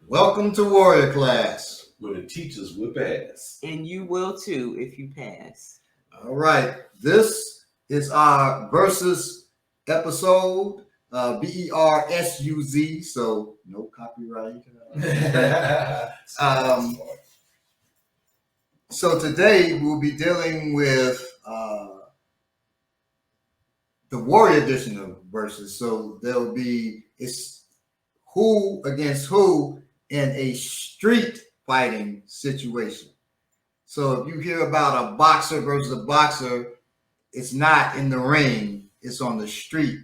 Welcome to Warrior Class. Where the teachers whip ass. And you will too if you pass. All right. This is our Versuz episode. Versuz, so no copyright. So today we'll be dealing with the Warrior edition of Versuz. So there'll be it's who against who in a street fighting situation. So if you hear about a boxer versus a boxer, it's not in the ring, it's on the street.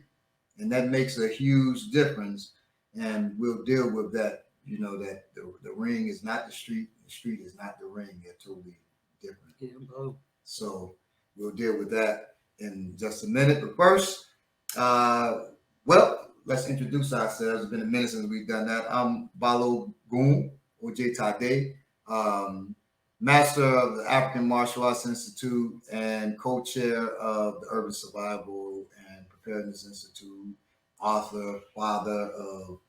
And that makes a huge difference. And we'll deal with that, that the ring is not the street is not the ring. They're totally different. Yeah, bro. So we'll deal with that in just a minute. But first, let's introduce ourselves. It's been a minute since we've done that. I'm Balo Goon, OJ Tade, master of the African Martial Arts Institute and co-chair of the Urban Survival and Preparedness Institute, author, father of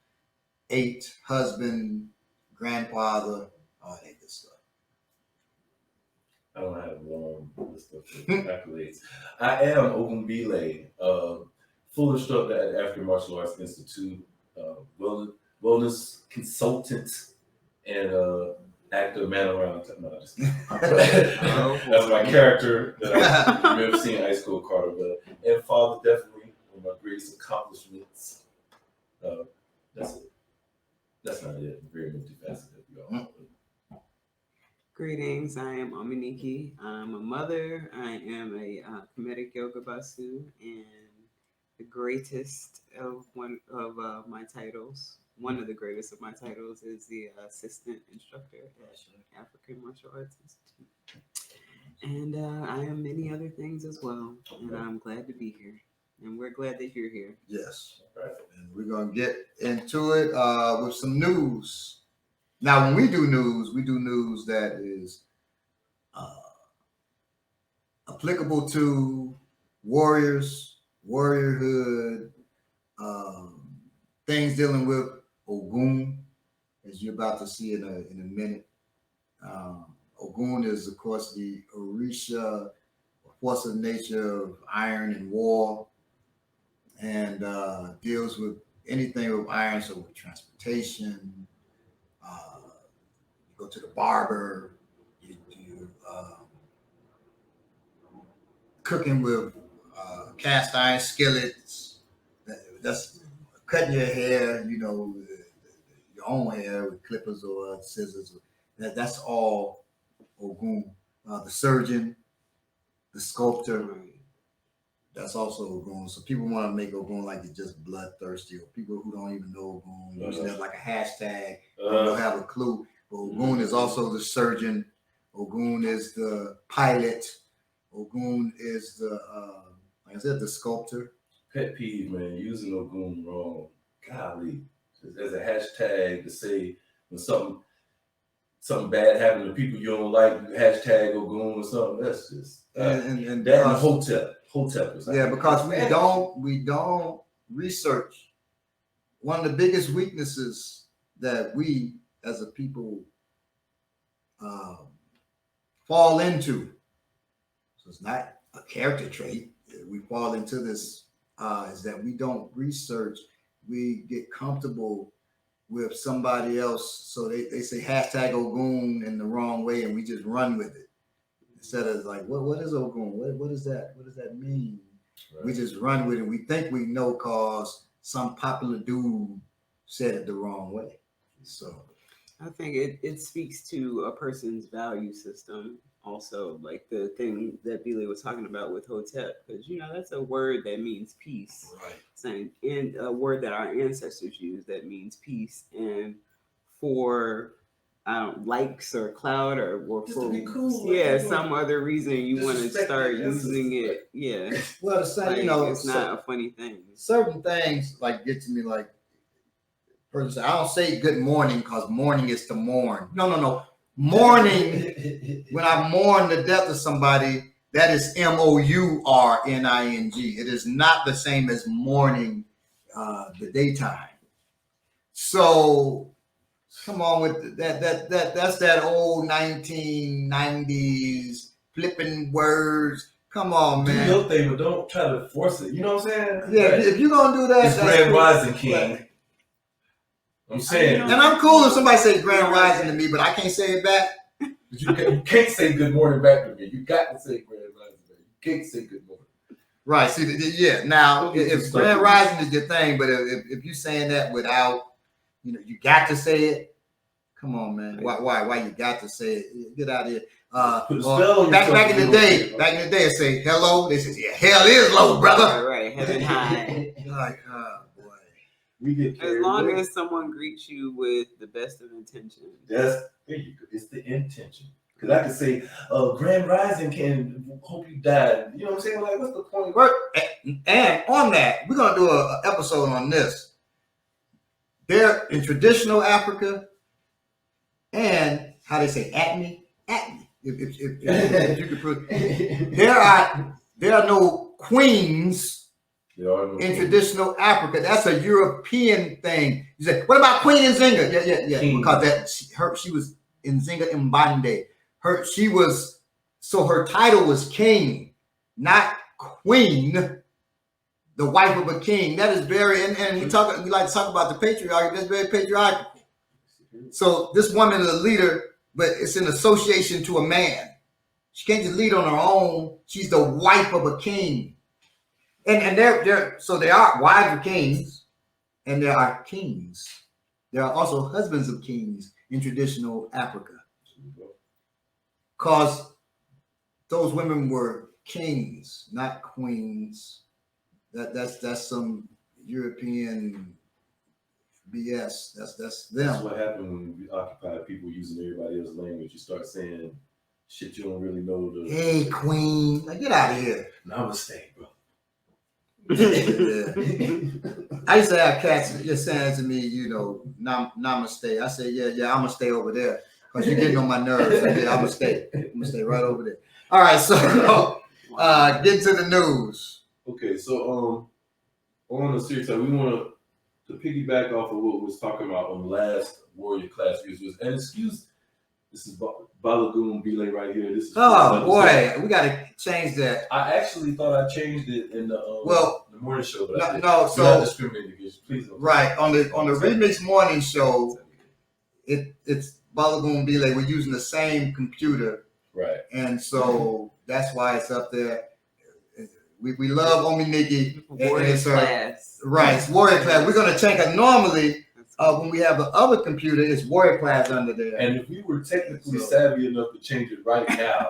8, husband, grandfather, all that good stuff. I don't have a long list of accolades. I am Ogunbile, full instructor at the African Martial Arts Institute, wellness consultant, and actor, man around. No, just that's my character that I remember seeing in high school, Carterville. And father, definitely one of my greatest accomplishments. That's it. That's not it. Very multifaceted, y'all. Greetings, I am Ominiki. I'm a mother. I am a comedic yoga basu, and the greatest of one of my titles, one of the greatest of my titles, is the assistant instructor at African Martial Arts Institute. And I am many other things as well, and I'm glad to be here. And we're glad that you're here. Yes. Right. And we're going to get into it with some news. Now, when we do news that is applicable to warriors, warriorhood, things dealing with Ogun, as you're about to see in a minute. Ogun is, of course, the Orisha, force of nature of iron and war, and deals with anything with iron, so with transportation. You go to the barber, you cooking with cast iron skillets, that's cutting your hair, your own hair with clippers or scissors. That's all Ogun. The surgeon, the sculptor, that's also Ogun. So people want to make Ogun like it's just bloodthirsty, or people who don't even know Ogun using that like a hashtag, don't have a clue. But Ogun is also the surgeon. Ogun is the pilot. Ogun is the, like I said, the sculptor. Pet peeve, man, using Ogun wrong. Golly. As a hashtag to say when something bad happened to people you don't like, hashtag Ogun or something. That's just and that and Hotep. Yeah, because we don't research. One of the biggest weaknesses that we as a people fall into, so it's not a character trait, we fall into this, is that we don't research. We get comfortable with somebody else, so they say hashtag Ogun in the wrong way, and we just run with it. Instead of like, what is Ogun? What is that? What does that mean? Right. We just run with it. We think we know because some popular dude said it the wrong way. So I think it speaks to a person's value system. Also, like the thing that Billy was talking about with Hotep, because that's a word that means peace, right? And a word that our ancestors used that means peace. And for likes or clout or just for to be cool, some other reason you want to start using it. Yeah. Well, the same, it's not a funny thing. Certain things like get to me like. I don't say good morning because morning is to mourn. No. Mourning, when I mourn the death of somebody, that is mourning. It is not the same as mourning the daytime. So Come on with that's that old 1990s flipping words. Come on, Do man. your thing, but don't try to force it. You know what I'm saying? Yeah, Like, if you're gonna do that, it's that's Grand cool. Rising King. I'm saying, And I'm cool if somebody say Grand Rising to me, but I can't say it back. you can't say good morning back to me. You got to say Grand Rising back. You can't say good morning. Right. See, yeah. Now, Don't get too if stuck Grand with Rising is your thing, but if you're saying that without, you got to say it. Come on, man. Why you got to say it? Get out of here. Put a spell on back yourself in if the you day, don't back in the day, I say hello. They say, yeah, hell is low, brother. Right, heaven high. Like, oh boy. We get As carried long away. as someone greets you with the best of intentions. There you go. It's the intention. Because I could say, Grand Rising can hope you die. You know what I'm saying? Like, what's the point? And on that, we're gonna do an episode on this. They're in traditional Africa, and how they say at me. If you could prove, there are no queens in traditional Africa. That's a European thing. You say, what about Queen Nzinga? Yeah. King. Because she was Nzinga Mbande. Her title was king, not queen, the wife of a king. That is very, and we like to talk about the patriarchy. That's very patriarchal. So this woman is a leader, but it's in association to a man. She can't just lead on her own. She's the wife of a king. And there are wives of kings, and there are kings. There are also husbands of kings in traditional Africa. Because those women were kings, not queens. That's some European BS. That's them. That's what happened when we occupy people using everybody else's language. You start saying shit you don't really know. Hey, queen. Now get out of here. Namaste, bro. Yeah. I used to have cats just saying to me, namaste. I say, yeah, I'm gonna stay over there because you're getting on my nerves. I'm gonna stay right over there. All right, so get to the news. Okay, so on the serious side, we want to piggyback off of what we was talking about on the last Warrior Class Views. And excuse, this is Balagoon Belay right here. This is boy, we got to change that. I actually thought I changed it in the morning show, but I didn't. So not discriminating against you, please. Right on the remix morning show, it's Balagoon Belay. We're using the same computer, right? And so that's why it's up there. We love Omi Nikki. Warrior Class. Right, it's Warrior Class. We're gonna change it. Normally, when we have the other computer, it's Warrior Class under there. And if we were technically savvy enough to change it right now,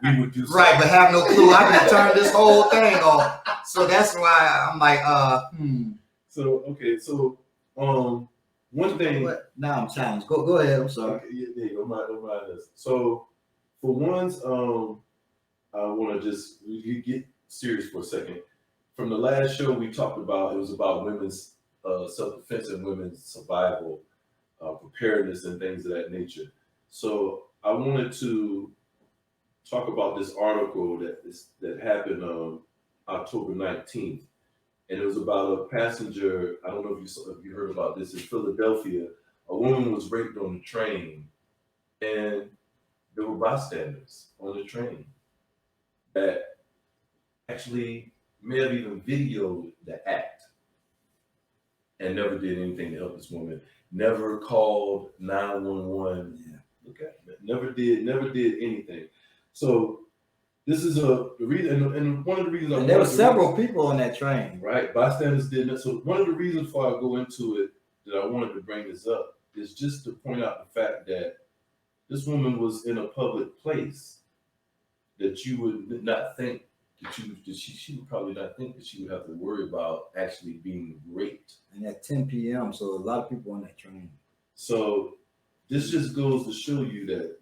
we would do so. Right, but have no clue. I can turn this whole thing off. So that's why I'm like, So okay, so one thing. What? Now I'm challenged. Go ahead. I'm sorry. Okay, yeah, there you go. Don't mind this. So for once, I want to just get serious for a second. From the last show we talked about, it was about women's self-defense and women's survival, preparedness, and things of that nature. So I wanted to talk about this article that happened on October 19th, and it was about a passenger. I don't know if you heard about this in Philadelphia. A woman was raped on the train, and there were bystanders on the train that actually may have even videoed the act and never did anything to help this woman. Never called 911. Yeah. Look at it. Never did anything. So this is the reason, and one of the reasons. And there were several people on that train. Right, bystanders did that. So one of the reasons before I go into it that I wanted to bring this up is just to point out the fact that this woman was in a public place that you would not think she would probably not think that she would have to worry about actually being raped. And at 10 p.m., so a lot of people on that train. So this just goes to show you that,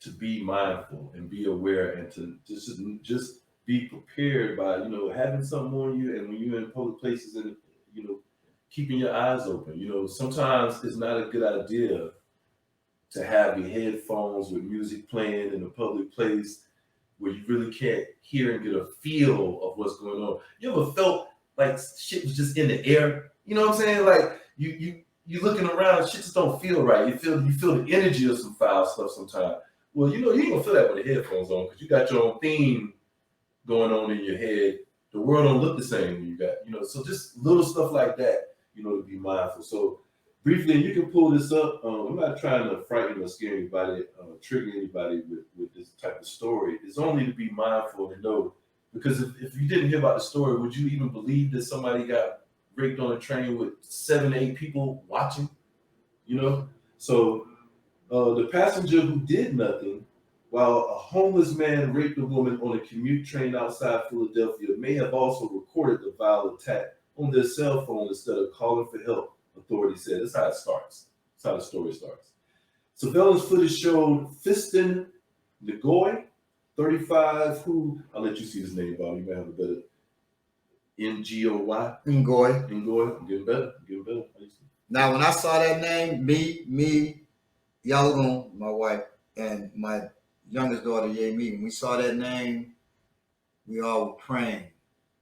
to be mindful and be aware and to just be prepared by, having something on you, and when you're in public places and, keeping your eyes open. Sometimes it's not a good idea to have your headphones with music playing in a public place where you really can't hear and get a feel of what's going on. You ever felt like shit was just in the air? You know what I'm saying? Like you you looking around, shit just don't feel right. You feel the energy of some foul stuff sometimes. Well, you ain't gonna feel that with the headphones on because you got your own theme going on in your head. The world don't look the same when you got, so just little stuff like that, to be mindful. So briefly, you can pull this up. I'm not trying to frighten or scare anybody, trigger anybody with this type of story. It's only to be mindful and know, because if you didn't hear about the story, would you even believe that somebody got raped on a train with 7 to 8 people watching? So the passenger who did nothing, while a homeless man raped a woman on a commute train outside Philadelphia, may have also recorded the vile attack on their cell phone instead of calling for help, authorities said. That's how it starts. That's how the story starts. Surveillance footage showed Fiston Ngoy, 35, who, I'll let you see his name, Bob. You may have a better Ngoy. Ngoy. Ngoy. Getting better. Now, when I saw that name, me, Yalagoon, my wife, and my youngest daughter, Yemi, when we saw that name, we all were praying.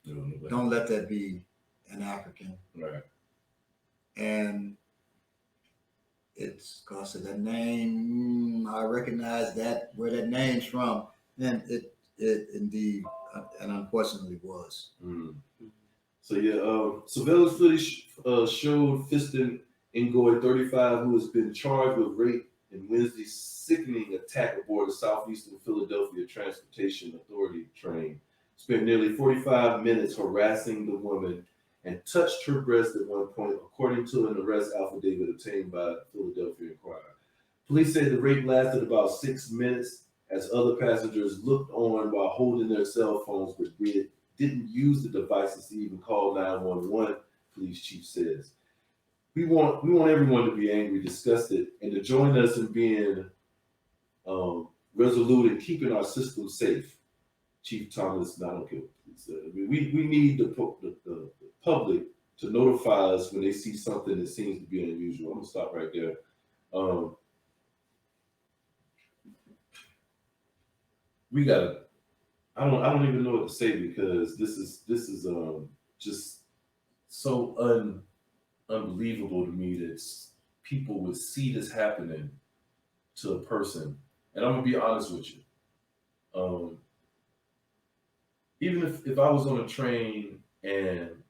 Don't let that be an African. Right. And it's because of that name, I recognize that where that name's from, and it indeed and unfortunately was. Mm. So surveillance footage showed Fiston Ngoy, 35, who has been charged with rape in Wednesday's sickening attack aboard a southeastern Philadelphia Transportation Authority train. Spent nearly 45 minutes harassing the woman and touched her breast at one point, according to an arrest affidavit obtained by Philadelphia Inquirer. Police said the rape lasted about 6 minutes as other passengers looked on while holding their cell phones, but didn't use the devices to even call 911, police chief says. We want everyone to be angry, disgusted, and to join us in being resolute in keeping our system safe. Chief Thomas Nadokill said. We need the public to notify us when they see something that seems to be unusual. I'm gonna stop right there. We gotta. I don't even know what to say, because this is just so unbelievable to me that people would see this happening to a person. And I'm gonna be honest with you. Even if I was on a train and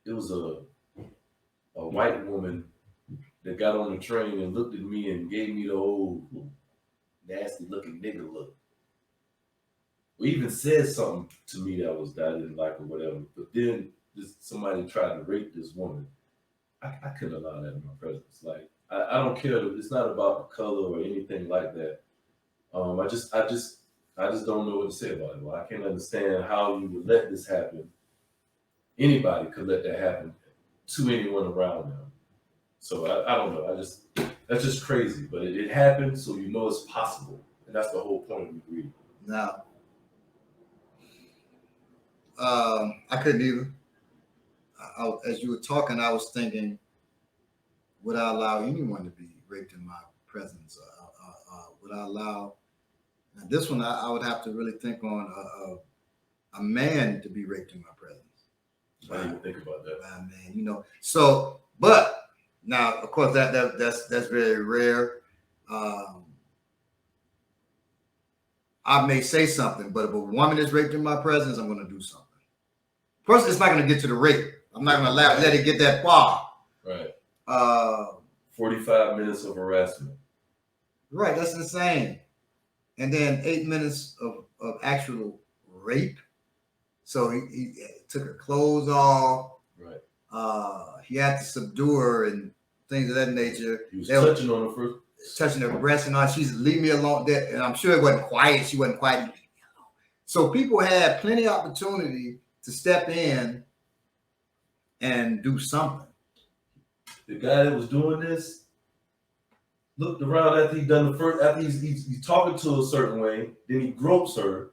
it was a white woman that got on the train and looked at me and gave me the old nasty looking nigga look, or even said something to me that I didn't like or whatever, but then somebody tried to rape this woman, I couldn't allow that in my presence. Like, I don't care. It's not about the color or anything like that. I just don't know what to say about it. Well, I can't understand how you would let this happen. Anybody could let that happen to anyone around them. So I don't know. That's just crazy. But it happened, so you know it's possible, and that's the whole point of the reading. Now, I couldn't either. As you were talking, I was thinking, would I allow anyone to be raped in my presence? Would I allow? Now, this one, I would have to really think on a man to be raped in my presence. I didn't even think about that. Man, So, but now, of course, that's very rare. I may say something, but if a woman is raped in my presence, I'm going to do something. First, it's not going to get to the rape. I'm not going to let it get that far. Right. 45 minutes of harassment. Right, that's insane. And then 8 minutes of actual rape. So he took her clothes off. Right. He had to subdue her and things of that nature. He was touching on her first. Touching her breast and all. She's leave me alone. And I'm sure it wasn't quiet. She wasn't quiet. So people had plenty of opportunity to step in and do something. The guy that was doing this looked around after he's talking to her a certain way, then he gropes her.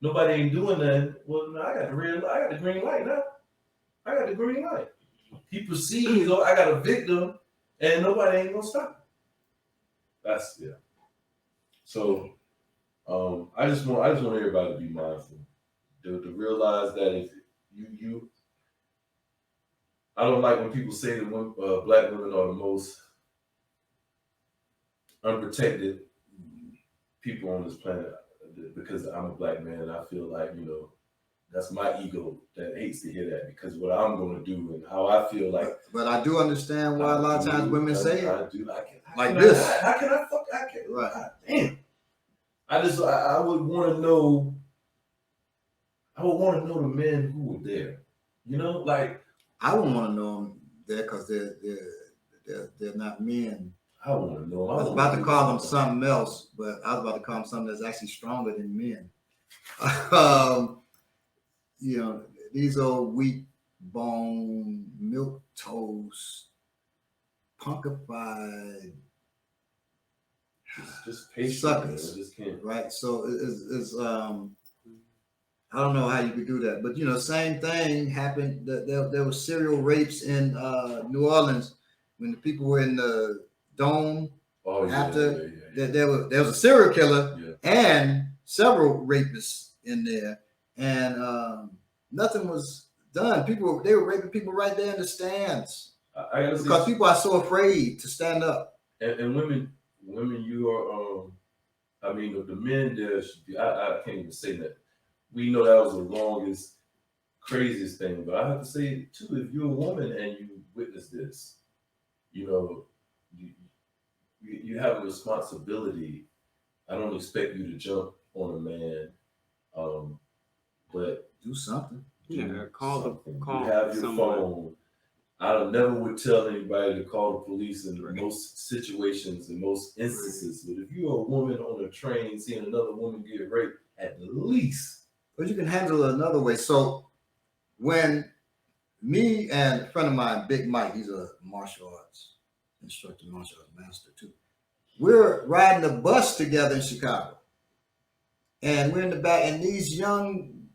Nobody ain't doing that. Well, no, I got the green light now. I got the green light. He perceives, I got a victim, and nobody ain't gonna stop him. That's So, I just want everybody to be mindful, to realize that if you I don't like when people say that black women are the most unprotected people on this planet because I'm a black man. And I feel like, that's my ego that hates to hear that because what I'm going to do and how I feel like. But I do understand why a lot of times women say it. I do. Like this. How can I fuck? I can't. Right. God damn. I would want to know. I would want to know the men who were there. Like. I wouldn't want to know them there because they're not men. I want to know. I was about to call them something else, but I was about to call them something that's actually stronger than men. These old weak bone, milk toast, punkified, just patient, suckers. Man. Just can't. Right. So it's I don't know how you could do that, but same thing happened. There were serial rapes in New Orleans when the people were in the dome. Oh, yeah, after yeah. there was a serial killer and several rapists in there, and nothing was done. They were raping people right there in the stands because people are so afraid to stand up. And women, you are. I mean, the men there should be. I can't even say that. We know that was the longest, craziest thing, but I have to say too, if you're a woman and you witness this, you have a responsibility. I don't expect you to jump on a man, but do something. Call. You have your phone. I never would tell anybody to call the police in most situations, in most instances. But if you're a woman on a train seeing another woman get raped, at least. But you can handle it another way. So when me and a friend of mine, Big Mike, he's a martial arts instructor, martial arts master too. We're riding a bus together in Chicago. And we're in the back, and these young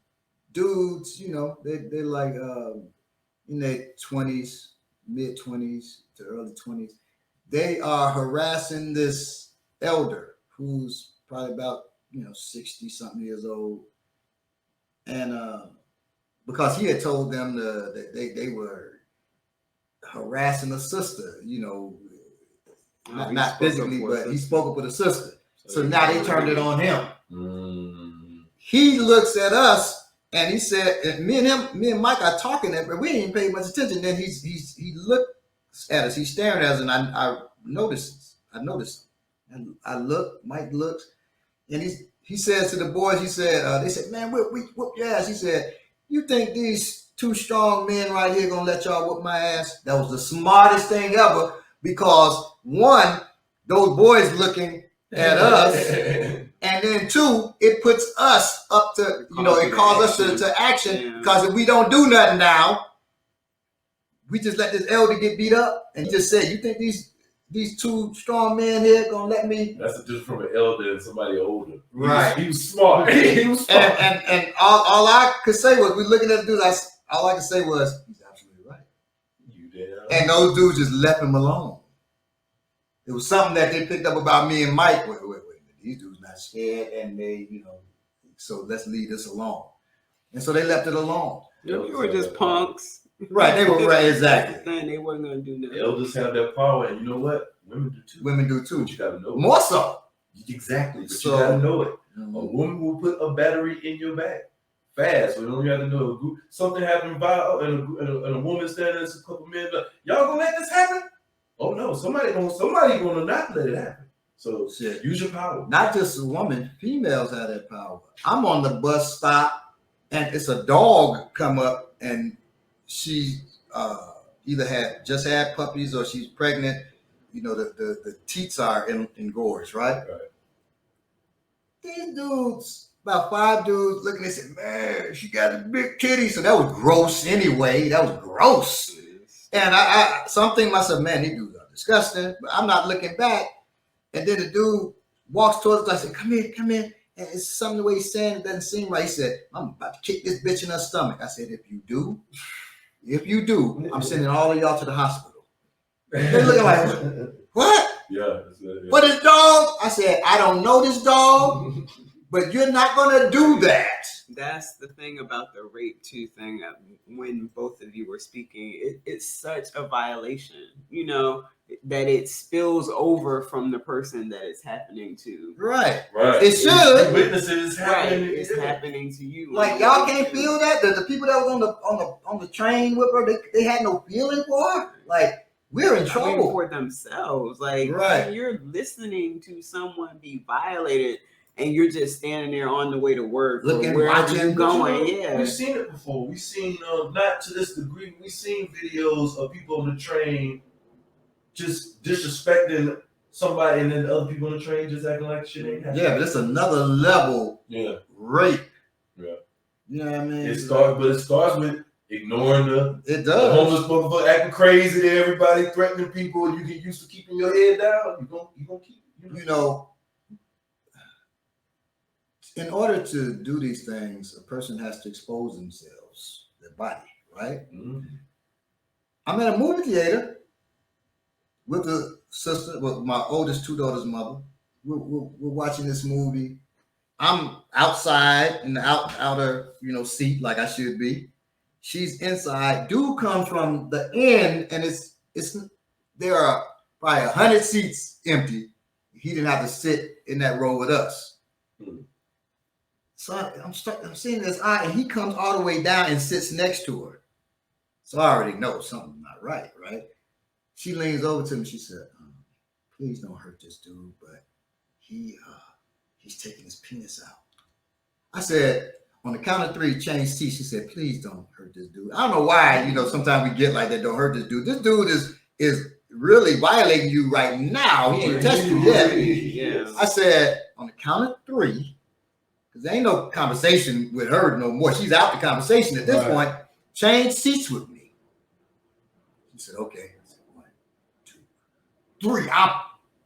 dudes, they're like in their 20s, mid-20s to early 20s. They are harassing this elder who's probably about 60-something years old. And because he had told them that they were harassing a sister, not physically, but he spoke up with a sister. So now they turned it on him. Mm. He looks at us and he said, and me and Mike are talking, but we ain't even paid much attention. Then he looks at us, he's staring at us, and I noticed him. And I look, Mike looks, and he says to the boys, they said, man, we whoop your ass. He said, you think these two strong men right here gonna let y'all whoop my ass? That was the smartest thing ever, because one, those boys looking at us, and then two, it puts us up to, it calls us to action, because if we don't do nothing now, we just let this elder get beat up, and he just said, you think these two strong men here gonna let me? That's a difference from an elder and somebody older. Right. He was smart. He was smart. And all I could say was, we looking at the dudes, all I could say was, he's absolutely right. You did. And those dudes just left him alone. It was something that they picked up about me and Mike. Wait, these dudes not scared, and they, so let's leave this alone. And so they left it alone. We were just punks. Right, they were right, exactly. They weren't gonna do nothing. Elders have that power, and you know what? Women do too. Women do too. But you gotta know it. More so. Exactly, but you gotta know it. Mm-hmm. A woman will put a battery in your back fast. So you don't have to know something happened and a woman standing there, a couple men. Y'all gonna let this happen? Oh no, somebody gonna not let it happen. So use your power. Not just a woman, females have that power. I'm on the bus stop, and it's a dog come up, and she either just had puppies or she's pregnant. The teats are engorged, right? These dudes, about 5 dudes, looking and said, man, she got a big titty. So that was gross anyway. That was gross. And I something myself, man, these dudes are disgusting. But I'm not looking back. And then the dude walks towards us. I said, come in. And it's something the way he's saying it doesn't seem right. He said, I'm about to kick this bitch in her stomach. I said, if you do, I'm sending all of y'all to the hospital. They're looking like, what? Yeah. What is dog? I said, I don't know this dog. but you're not gonna do that. That's the thing about the rape too thing. When both of you were speaking, it's such a violation, you know, that it spills over from the person that it's happening to. Right. Right. It should. Witnesses happening. Right, it's happening to you. Like y'all can't feel that. The people that was on the train with her, they had no feeling for her. Like we're in trouble for themselves. Like right. You're listening to someone be violated. And you're just standing there on the way to work, looking, wherever watching, you're going. Yeah, we've seen it before. We've seen not to this degree. We've seen videos of people on the train just disrespecting somebody, and then the other people on the train just acting like shit ain't happening. Yeah, but it's another level. Yeah, rape. Yeah, you know what I mean. It starts with ignoring the homeless motherfucker acting crazy to everybody, threatening people, and you get used to keeping your head down. You gonna keep. You know. In order to do these things, a person has to expose themselves, their body, right? Mm-hmm. I'm at a movie theater with a sister, with my oldest two daughters' mother. We're watching this movie. I'm outside in the outer, seat like I should be. She's inside. Dude comes from the end, and it's there are probably 100 seats empty. He didn't have to sit in that row with us. Mm-hmm. So I'm seeing this eye, and he comes all the way down and sits next to her. So I already know something's not right, right? She leans over to me. She said, "Please don't hurt this dude, but he's taking his penis out." I said, on the count of 3, change seats. She said, "Please don't hurt this dude." I don't know why, sometimes we get like that. Don't hurt this dude. This dude is really violating you right now. He ain't touched you yet. Yeah. I said, on the count of 3. Because there ain't no conversation with her no more. She's out the conversation at this point. Change seats with me. She said, "Okay." I said, 1, 2, 3. I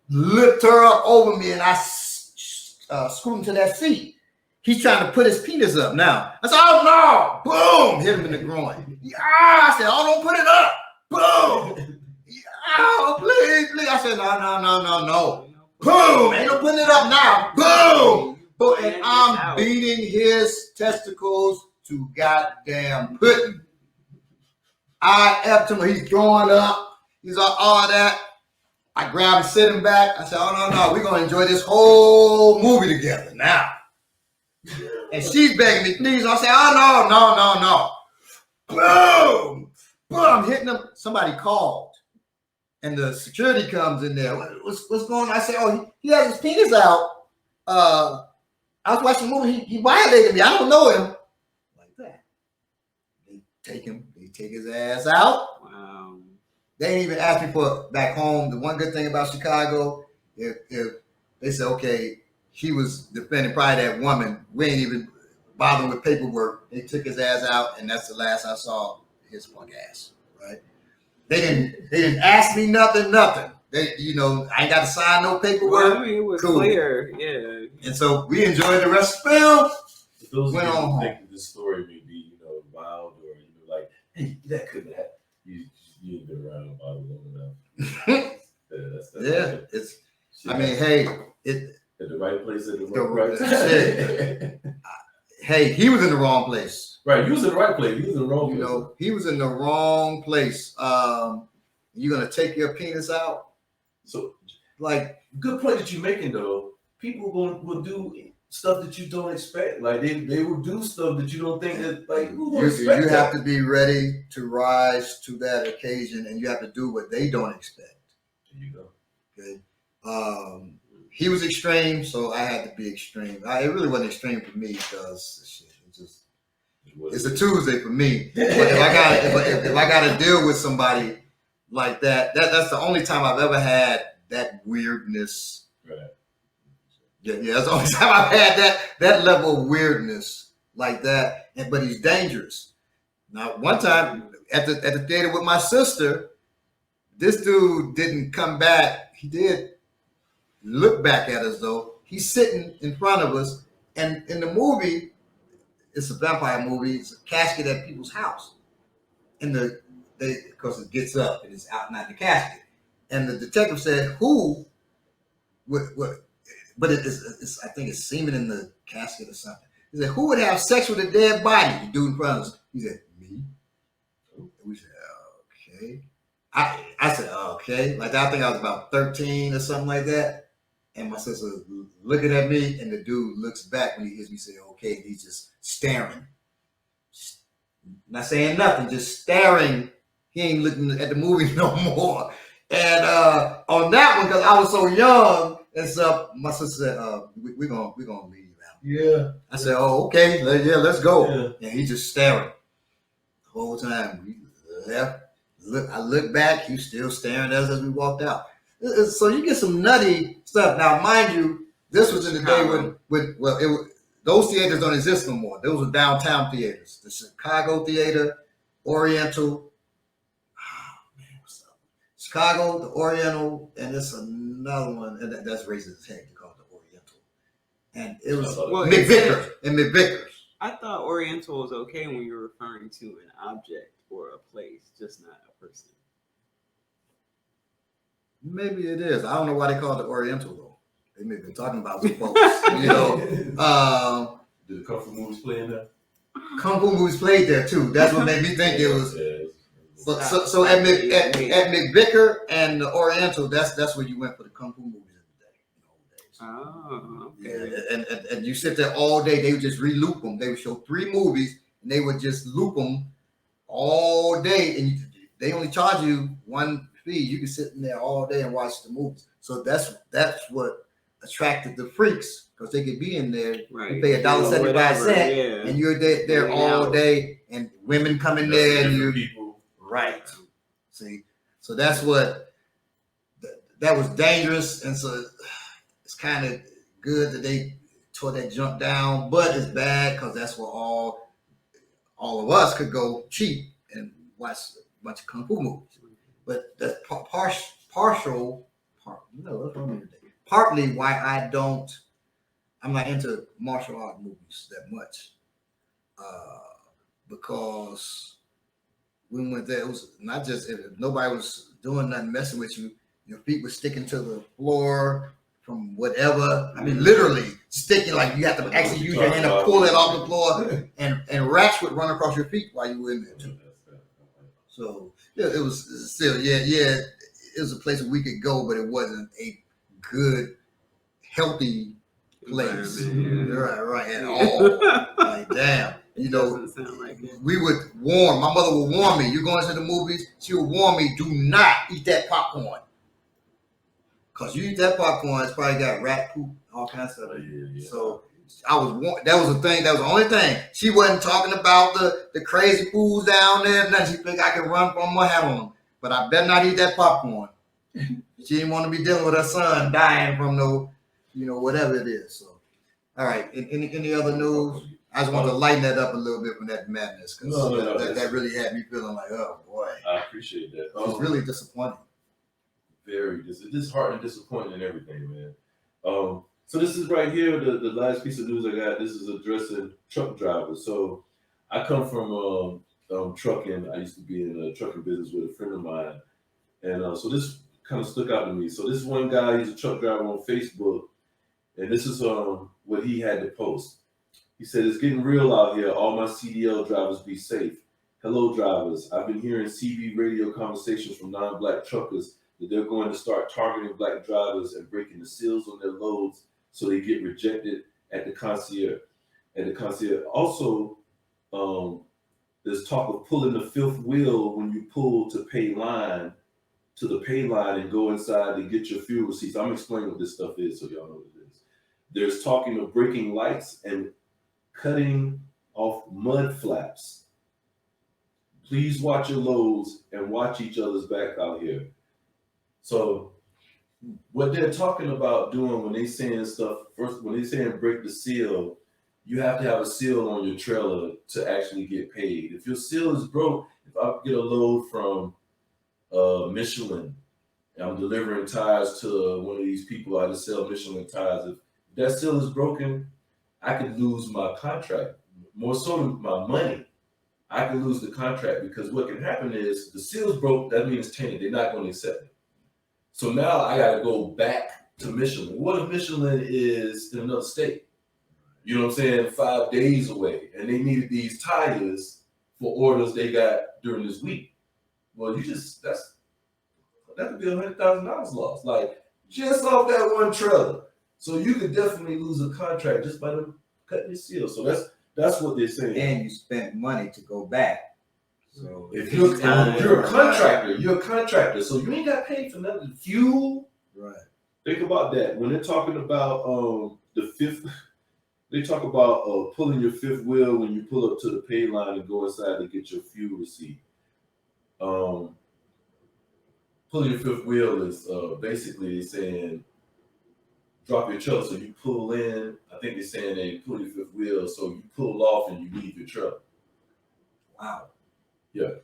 lift her up over me and I scoot him to that seat. He's trying to put his penis up now. I said, "Oh no!" Boom! Hit him in the groin. I said, "Oh, don't put it up!" Boom! Oh, please. I said, No. Boom! Ain't no putting it up now. Boom! And I'm beating his testicles to goddamn pudding. I effed him. He's throwing up. He's all that. I grab him, sit him back. I said, "Oh, no. We're going to enjoy this whole movie together now." And she's begging me, "Please." I said, "Oh, no. Boom. Boom. I'm hitting him. Somebody called. And the security comes in there. What's going on? I said, "Oh, he has his penis out. I was watching the movie. He violated me. I don't know him." Like that. They take his ass out. Wow. They didn't even ask me for back home. The one good thing about Chicago, if they said, "Okay, he was defending probably that woman," we ain't even bothering with paperwork. They took his ass out, and that's the last I saw his punk ass. Right? They didn't ask me nothing. They, I ain't got to sign no paperwork. Well, I mean, it was clear, yeah. And so we enjoyed the rest of the film. For those went of you on who home. think this story may be, wild or like, hey, that couldn't happen. You ain't been around Bible long enough. Yeah, it's. I mean, hey, it at the right place at the right time. Hey, he was in the wrong place. Right, he was in the right place. He was in the wrong place. He was in the wrong place. You're gonna take your penis out. So, like, good point that you're making though. People will do stuff that you don't expect. Like they will do stuff that you don't think that you have to be ready to rise to that occasion, and you have to do what they don't expect. There you go. Okay. He was extreme, so I had to be extreme. It really wasn't extreme for me because it's a Tuesday for me. But if I got to deal with somebody like that, that's the only time I've ever had that weirdness. Right. Yeah, that's the only time I've had that level of weirdness like that. But he's dangerous. Now, one time at the theater with my sister, this dude didn't come back. He did look back at us though. He's sitting in front of us, and in the movie, it's a vampire movie. It's a casket at people's house, and because it gets up and it's out, not the casket. And the detective said, "Who? What? but it's I think it's semen in the casket or something. He said, "Who would have sex with a dead body?" The dude in front of us. He said, "Me." And we said, "Okay." I said, "Okay." Like I think I was about 13 or something like that. And my sister looking at me, and the dude looks back when he hears me say, "Okay," and he's just staring, not saying nothing, just staring. He ain't looking at the movie no more. And on that one, because I was so young and stuff, my sister said, "We're gonna leave out." Yeah. I said, "Oh, okay, let's go." Yeah. And he just staring the whole time. We left. I looked back. He was still staring at us as we walked out. So you get some nutty stuff. Now, mind you, this was in the day when those theaters don't exist no more. Those were downtown theaters. The Chicago Theater, Oriental. Chicago, the Oriental, and it's another one, and that's racist as heck. They call it the Oriental, and it was McVickers and McVickers. I thought Oriental was okay when you're referring to an object or a place, just not a person. Maybe it is. I don't know why they call it the Oriental though. They may have been talking about some folks, you know. Did the Kung Fu movies play in there? Kung Fu movies played there too. That's what made me think it was. But so at McVicker and the Oriental, that's where you went for the Kung Fu movies in the day. Oh, okay. Yeah, and you sit there all day. They would just re-loop them. They would show 3 movies, and they would just loop them all day. And they only charge you one fee. You can sit in there all day and watch the movies. So that's what attracted the freaks, because they could be in there. Right. You pay $1.75, and you're there all day, and women come in there, and you people. Right. See, so that's what that was dangerous, and so it's kind of good that they tore that junk down, but it's bad because that's where all of us could go cheap and watch a bunch of kung fu movies. But that's partly why I'm not into martial art movies that much, because we went there. It was not just if nobody was doing nothing, messing with you. Your feet were sticking to the floor from whatever. I mean, literally sticking, like you have to actually use your hand to pull it off the floor, and rats would run across your feet while you were in there too. So yeah, it was still it was a place where we could go, but it wasn't a good, healthy place, right at all. Like damn. You know, like we would warn. My mother would warn me. You're going to the movies. She would warn me, do not eat that popcorn, cause you eat that popcorn, it's probably got rat poop, all kinds of stuff. Yeah. So I was warned. That was the thing. That was the only thing. She wasn't talking about the crazy fools down there. Nothing. She think I can run from my hat on them, but I better not eat that popcorn. She didn't want to be dealing with her son dying from whatever it is. So, all right. Any other news? I just want to lighten that up a little bit from that madness, because that really had me feeling like, oh boy. I appreciate that. It's really disappointing. Very disheartening, disappointing, and everything, man. So this is right here, the last piece of news I got. This is addressing truck drivers. So I come from trucking. I used to be in a trucking business with a friend of mine, and so this kind of stuck out to me. So this one guy, he's a truck driver on Facebook, and this is what he had to post. He said, "It's getting real out here. All my CDL drivers, be safe. Hello, drivers. I've been hearing CB radio conversations from non-black truckers that they're going to start targeting black drivers and breaking the seals on their loads so they get rejected at the concierge. Also, there's talk of pulling the fifth wheel when you pull to the pay line and go inside to get your fuel receipts." I'm explaining what this stuff is so y'all know what it is. There's talking of breaking lights and cutting off mud flaps. Please watch your loads and watch each other's back out here. So what they're talking about doing when they saying stuff, first, when they saying break the seal, you have to have a seal on your trailer to actually get paid. If your seal is broke, if I get a load from Michelin, and I'm delivering tires to one of these people, I just sell Michelin tires. If that seal is broken, I could lose my contract. More so than my money, I could lose the contract, because what can happen is the seal's broke, that means it's tainted. They're not going to accept it. So now I got to go back to Michelin. What if Michelin is in another state? You know what I'm saying? 5 days away, and they needed these tires for orders they got during this week. Well, that could be $100,000 lost, like just off that one trailer. So you could definitely lose a contract just by them cutting your seal. So that's what they're saying. And you spent money to go back. So if you're a contractor, so you ain't got paid for nothing. Fuel. Right. Think about that. When they're talking about the fifth, they talk about pulling your fifth wheel when you pull up to the pay line and go inside to get your fuel receipt. Pulling your fifth wheel is basically saying drop your truck. So you pull in. I think they're saying they pull your fifth wheel. So you pull off and you leave your truck. Wow. Yeah.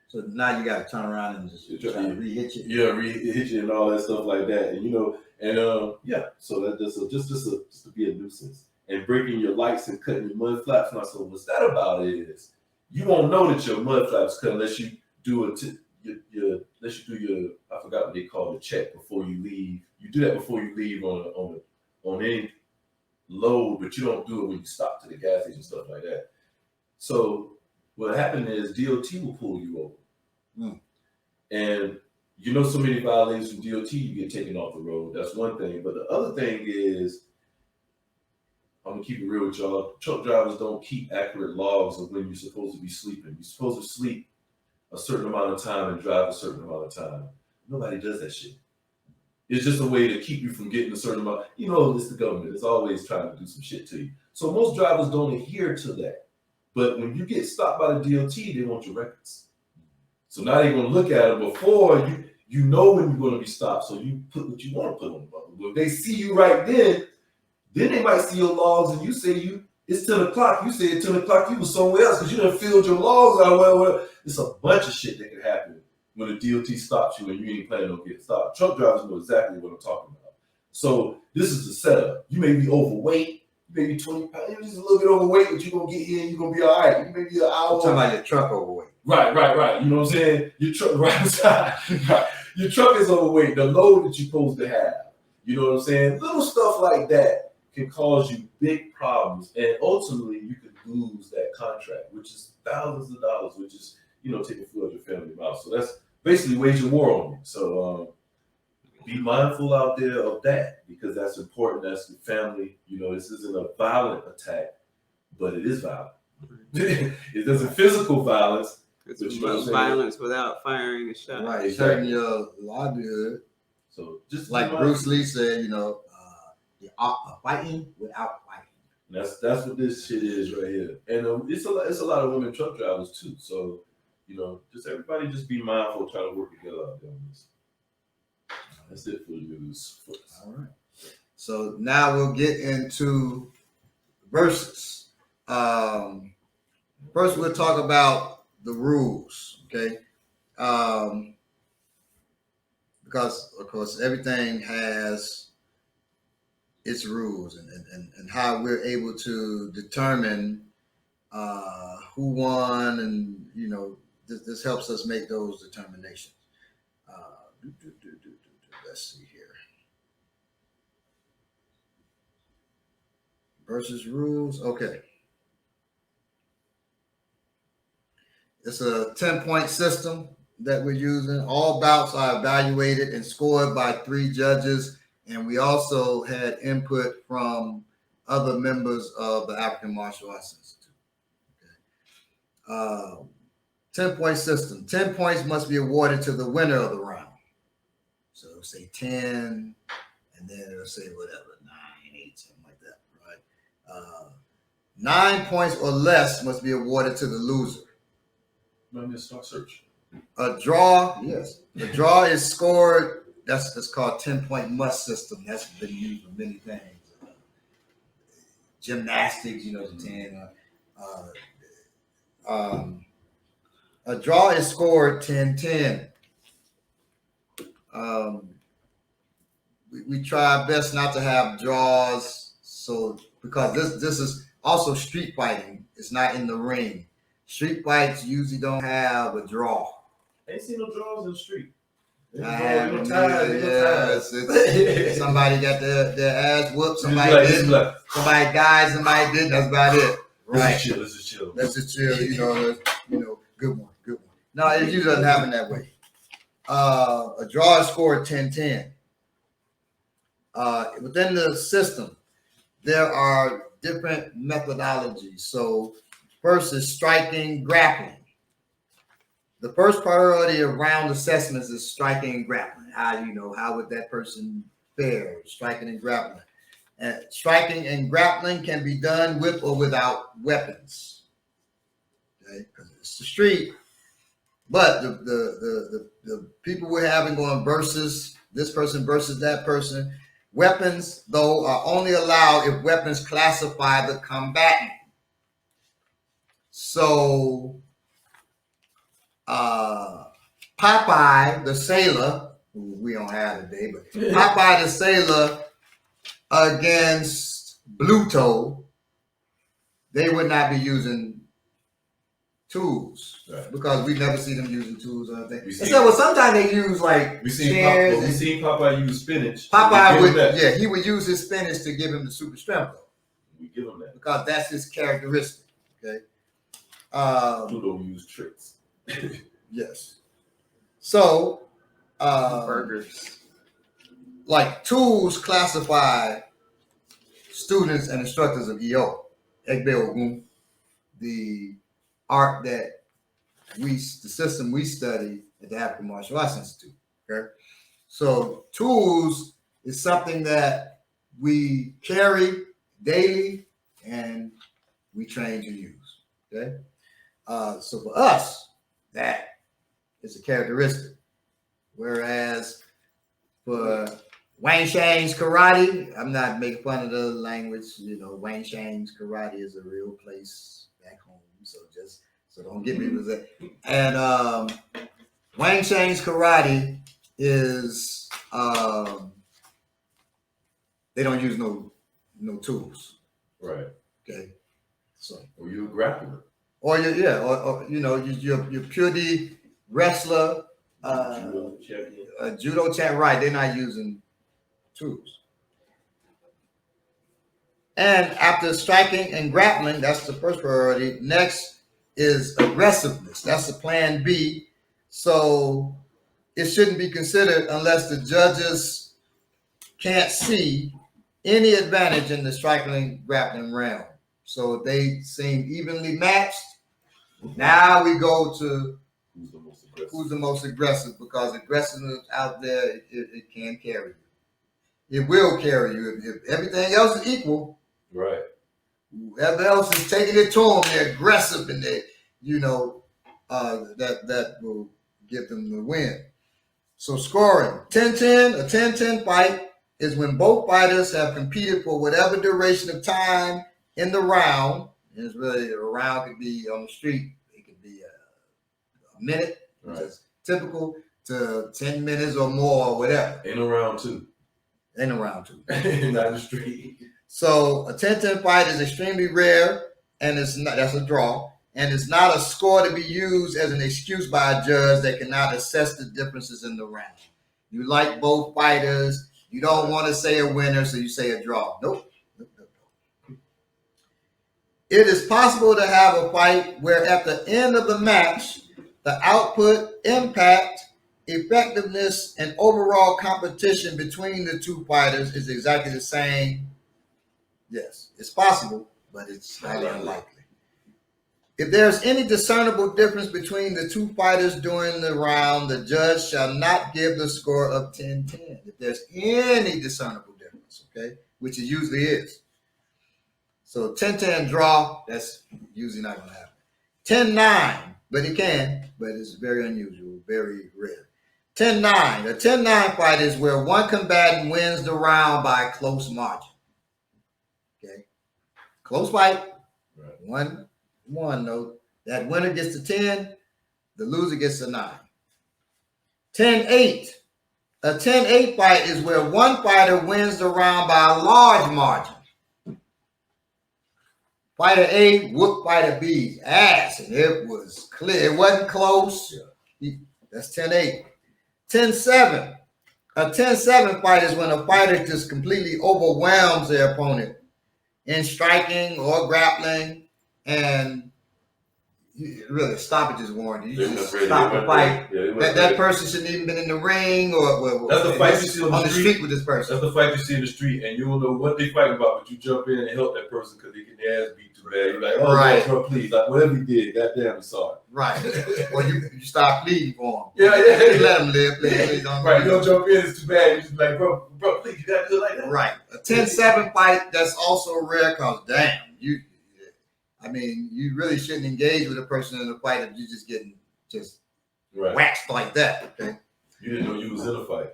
So now you got to turn around and just try to re-hitch it. Yeah, re-hitch it and all that stuff like that. And so that just to be a nuisance. And breaking your lights and cutting your mud flaps. Now, so what's that about is you won't know that your mud flaps cut unless you do your I forgot what they call the check before you leave. You do that before you leave on any load, but you don't do it when you stop to the gas station and stuff like that. So what happened is DOT will pull you over. And so many violations from DOT, you get taken off the road. That's one thing. But the other thing is, I'm going to keep it real with y'all. Truck drivers don't keep accurate logs of when you're supposed to be sleeping. You're supposed to sleep a certain amount of time and drive a certain amount of time. Nobody does that shit. It's just a way to keep you from getting a certain amount. It's the government. It's always trying to do some shit to you. So most drivers don't adhere to that. But when you get stopped by the DOT, they want your records. So now they're going to look at it before you know when you're going to be stopped. So you put what you want to put on the button. But if they see you right then they might see your logs and you say it's 10 o'clock. You say at 10 o'clock you was somewhere else because you done filled your logs out. Well, it's a bunch of shit that can happen when the DOT stops you and you ain't planning on getting stopped. Truck drivers know exactly what I'm talking about. So this is the setup. You may be overweight. You may be 20 pounds. You're just a little bit overweight, but you're going to get here and you're going to be all right. You may be an hour. You're talking about your truck overweight. Right. You know what I'm saying? Your truck, right. Your truck is overweight. The load that you're supposed to have. You know what I'm saying? Little stuff like that can cause you big problems, and ultimately you could lose that contract, which is thousands of dollars, which is taking food out your family mouth. So that's basically waging war on you. So be mindful out there of that because that's important. That's your family. This isn't a violent attack, but it is violent. It isn't physical violence. It's violence without firing a shot. Right, it's hurting your livelihood. So just like Bruce Lee said, the art of fighting without fighting. That's what this shit is right here. And it's a lot of women truck drivers too. So, just everybody just be mindful, try to work together out there on this. That's it for the news. All right. So now we'll get into Versuz. First, we'll talk about the rules, okay? Because, of course, everything has its rules and how we're able to determine who won, and, this helps us make those determinations. Let's see here. Versuz rules, okay. It's a 10-point system that we're using. All bouts are evaluated and scored by 3 judges, and we also had input from other members of the African Martial Arts Institute. Okay. 10-point system. 10 points must be awarded to the winner of the round. So it'll say 10, and then it'll say whatever, 9, 8, something like that, right? 9 points or less must be awarded to the loser. Let me start searching. A draw, yes. The draw is scored. That's called 10-point must system. That's been used for many things. Gymnastics, the 10. A draw is scored 10-10. We try our best not to have draws, because this is also street fighting. It's not in the ring. Street fights usually don't have a draw. I ain't seen no draws in the street. I have somebody got their ass whooped, somebody didn't. Somebody died, somebody didn't. That's about it. Right. Let's just chill. Good one. No, it usually doesn't happen that way. A draw is scored 10-10. Within the system, there are different methodologies. So first is striking, grappling. The first priority of round assessments is striking and grappling. How would that person fare? Striking and grappling. Striking and grappling can be done with or without weapons. Okay, because it's the street. But the people we're having going versus this person versus that person, weapons though are only allowed if weapons classify the combatant. So Popeye the sailor, who we don't have today, but Popeye the sailor against Bluto, they would not be using tools, right, because we never see them using tools or anything. Sometimes they use like chairs. We seen Popeye use spinach. Popeye he would use his spinach to give him the super strength, though. We give him that because that's his characteristic. Okay. Pluto use tricks. Yes. So, burgers. Like tools classify students and instructors of EO, Egbe Ogun, the art that the system we study at the African Martial Arts Institute. Okay. So tools is something that we carry daily and we train to use. Okay. So for us, that is a characteristic. Whereas for Wayne Shane's karate, I'm not making fun of the language. Wayne Shane's karate is a real place back home. So don't get me with that. And Wayne Shane's karate is they don't use no tools. Right. Okay. So or you're a grappler. Or you're purely wrestler, judo champ, right? They're not using tools. And after striking and grappling, that's the first priority. Next is aggressiveness. That's the plan B. So it shouldn't be considered unless the judges can't see any advantage in the striking and grappling realm. So they seem evenly matched. Now we go to who's the most aggressive, because aggressiveness out there, it can carry you. It will carry you. If everything else is equal, right? Whoever else is taking it to them, they're aggressive, and they, that will give them the win. So scoring 10-10, a 10-10 fight is when both fighters have competed for whatever duration of time in the round. And it's really, a round could be on the street. It could be a minute, which is typical, to 10 minutes or more or whatever. In a round two. In a round two. Not in the street. So a 10-10 fight is extremely rare, and that's a draw. And it's not a score to be used as an excuse by a judge that cannot assess the differences in the round. You like both fighters. You don't want to say a winner, so you say a draw. Nope. It is possible to have a fight where at the end of the match, the output, impact, effectiveness, and overall competition between the two fighters is exactly the same. Yes, it's possible, but it's highly unlikely. If there's any discernible difference between the two fighters during the round, the judge shall not give the score of 10-10. If there's any discernible difference, okay, which it usually is. So 10-10 draw, that's usually not going to happen. 10-9, but it can, but it's very unusual, very rare. 10-9, a 10-9 fight is where one combatant wins the round by a close margin. Okay, close fight, right. 1-1 though. That winner gets the 10, the loser gets the 9. 10-8, a 10-8 fight is where one fighter wins the round by a large margin. Fighter A whooped Fighter B's ass, and it was clear. It wasn't close. That's 10-8. 10-7. A 10-7 fight is when a fighter just completely overwhelms their opponent in striking or grappling, and really stoppage is warranted. You just stop the fight. That person shouldn't even been in the ring or that's the fight you see on the street with this person. That's the fight you see in the street, and you don't know what they fighting about, but you jump in and help that person because they get their ass beat too bad. You're like, oh, right, bro, please, like whatever he did, goddamn, I'm sorry. Right. Or you start pleading for him. Yeah. Let him live. Please don't. Right, you don't jump in, it's too bad. You're just like, bro, please, you gotta do it like that. Right. A 10-7 fight, that's also rare because damn, you really shouldn't engage with a person in a fight if you're just getting waxed like that. Okay. You didn't know you was in a fight.